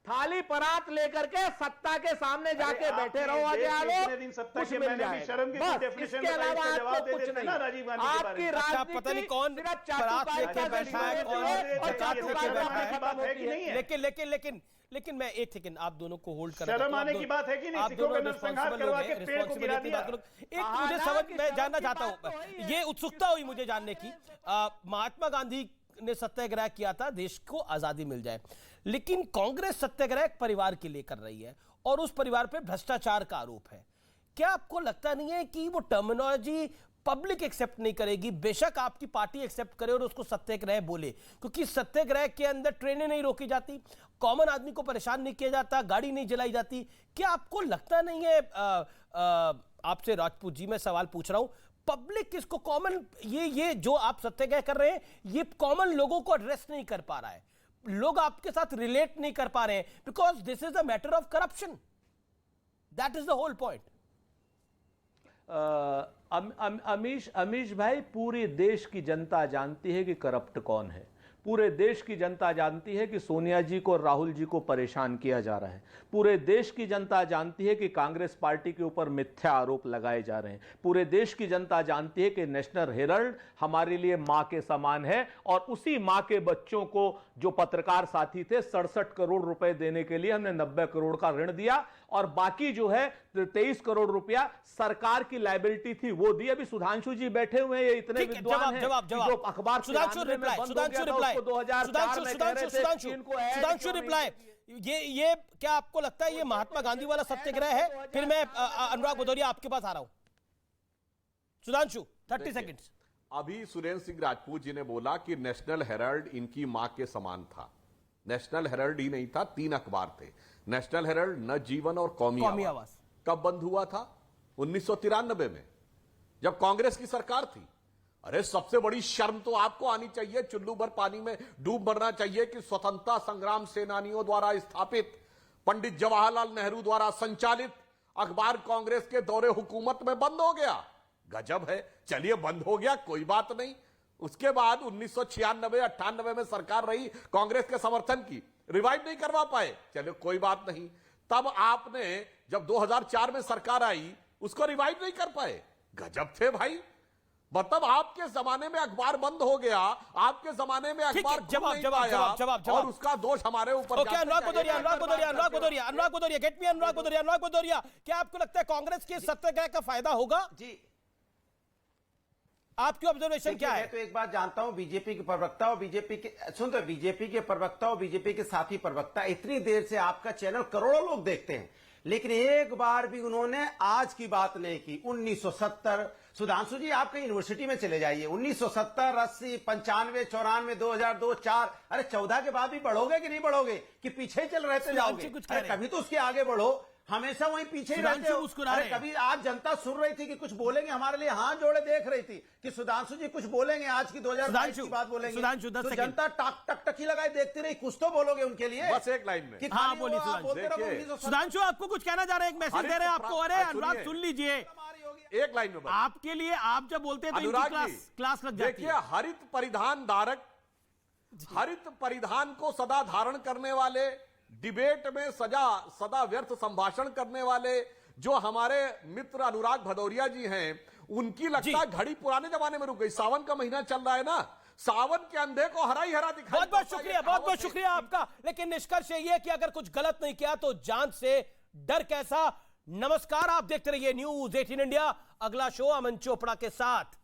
थाली परात लेकर के सत्ता के सामने जाके बैठे रहो। आज कुछ मिल जाएगा, इसके अलावा आपको कुछ नहीं। आपकी राजनीति नहीं कौन परात लेके बैठा है, लेकिन मैं एक सेकंड आप दोनों को होल्ड कर, शर्म आने की बात है कि नहीं? सिखों का नरसंहार करवा के पेड़ को गिरा दिया। एक मुझे समझ, मैं जानना चाहता हूं, ये उत्सुकता हुई मुझे जानने की। महात्मा गांधी ने सत्याग्रह किया था देश को आजादी मिल जाए, लेकिन कांग्रेस सत्याग्रह एक परिवार के लिए कर रही है और उस परिवार पे भ्रष्टाचार का आरोप है। क्या आपको लगता नहीं है कि वो टर्मिनोलॉजी पब्लिक एक्सेप्ट नहीं करेगी? बेशक आपकी पार्टी एक्सेप्ट करे और उसको सत्याग्रह बोले, क्योंकि सत्याग्रह के अंदर ट्रेनें नहीं रोकी जाती, कॉमन आदमी को परेशान नहीं किया जाता, गाड़ी नहीं जलाई जाती। क्या आपको लगता नहीं है, आपसे राजपूत जी मैं सवाल पूछ रहा हूं, पब्लिक इसको कॉमन, ये जो आप सत्याग्रह कर रहे हैं ये कॉमन लोगों को एड्रेस नहीं कर पा रहा है, लोग आपके साथ रिलेट नहीं कर पा रहे हैं, because this is a matter of corruption, that is the whole point. Amish भाई, पूरे देश की जनता जानती है कि करप्ट कौन है। पूरे देश की जनता जानती है कि सोनिया जी को और राहुल जी को परेशान किया जा रहा है। पूरे देश की जनता जानती है कि कांग्रेस पार्टी के ऊपर मिथ्या आरोप लगाए जा रहे हैं। पूरे देश की जनता जानती है कि नेशनल हेराल्ड हमारे लिए मां के समान है और उसी मां के बच्चों को जो पत्रकार साथी थे 67 करोड़ रुपए देने के लिए हमने 90 करोड़ का ऋण दिया और बाकी जो है 23 करोड़ रुपया सरकार की लायबिलिटी थी वो दी। अभी सुधांशु जी बैठे हुए हैं, ये इतने विद्वान हैं जो अखबार सुधांशु रिप्लाई, ये क्या आपको लगता है ये महात्मा गांधी वाला सत्याग्रह है? फिर मैं अनुराग भदौरिया आपके पास आ रहा हूं। सुधांशु 30 सेकंड्स। अभी सुरेंद्र सिंह राजपूत जी ने बोला कि नेशनल हेराल्ड इनकी मां के समान था। नेशनल हेराल्ड ही नहीं था, 3 अखबार थे, नेशनल हेराल्ड, नवजीवन और कौमी आवाज। कब बंद हुआ था? 1993 में, जब कांग्रेस की सरकार थी। अरे सबसे बड़ी शर्म तो आपको आनी चाहिए, चुल्लू भर पानी में डूब मरना चाहिए कि स्वतंत्रता संग्राम सेनानियों द्वारा स्थापित, पंडित जवाहरलाल नेहरू द्वारा संचालित अखबार कांग्रेस के दौरे हुकूमत में बंद हो गया। गजब है। चलिए बंद हो गया, कोई बात नहीं। उसके बाद 1996-98 में सरकार रही, कांग्रेस के समर्थन की, रिवाइव नहीं करवा पाए, चलिए कोई बात नहीं। तब आपने जब 2004 में सरकार आई उसको रिवाइव नहीं कर पाए, गजब थे भाई। मतलब आपके जमाने में अखबार बंद हो गया, आपके जमाने में अखबार जवाब और उसका दोष हमारे ऊपर। अनुराग भदौरिया, क्या आपको लगता है कांग्रेस के सत्याग्रह का फायदा होगा? जी, आपकी ऑब्जर्वेशन क्या है? मैं तो एक बात जानता हूं, बीजेपी के प्रवक्ता और बीजेपी के साथी प्रवक्ता, इतनी देर से आपका चैनल करोड़ों लोग देखते हैं, लेकिन एक बार भी उन्होंने आज की बात नहीं की। 1970, सुधांशु जी आप कहीं यूनिवर्सिटी में चले जाइए, 1970, 80, 95, 94, 2002, 4, अरे 14 के बाद भी बढ़ोगे कि नहीं बढ़ोगे, कि पीछे चल रहते जाओगे? अरे कभी तो उसके आगे बढ़ो, हमेशा वहीं पीछे ही रहते हो। अरे कभी आज जनता सुन रही थी कि कुछ बोलेंगे, हमारे लिए हाथ जोड़े देख रही थी कि सुधांशु जी कुछ बोलेंगे, आज की 2022 की बात बोलेंगे, तो जनता टकटकी लगाए देखती रही, कुछ तो बोलोगे उनके लिए। बस एक लाइन में सुधांशु आपको कुछ कहना चाह रहे हैं, एक मैसेज दे रहे हैं आपको। अरे अनुराग सुन लीजिए, एक लाइन में आपके लिए, आप जब बोलते हैं तो क्लास लग जाती है। हरित परिधान धारक, हरित परिधान को सदा धारण करने वाले, डिबेट में सदा व्यर्थ संभाषण करने वाले जो हमारे मित्र अनुराग भदौरिया जी हैं, उनकी लगता है घड़ी पुराने जमाने में रुक गई। सावन का महीना चल रहा है ना, सावन के अंधे को हरा ही हरा दिखाई। बहुत बहुत शुक्रिया, बहुत बहुत शुक्रिया आपका। लेकिन निष्कर्ष ये है कि अगर कुछ गलत नहीं किया तो जान से डर कैसा। नमस्कार, आप देखते रहिए न्यूज़ 18 इंडिया। अगला शो अमन चोपड़ा के साथ।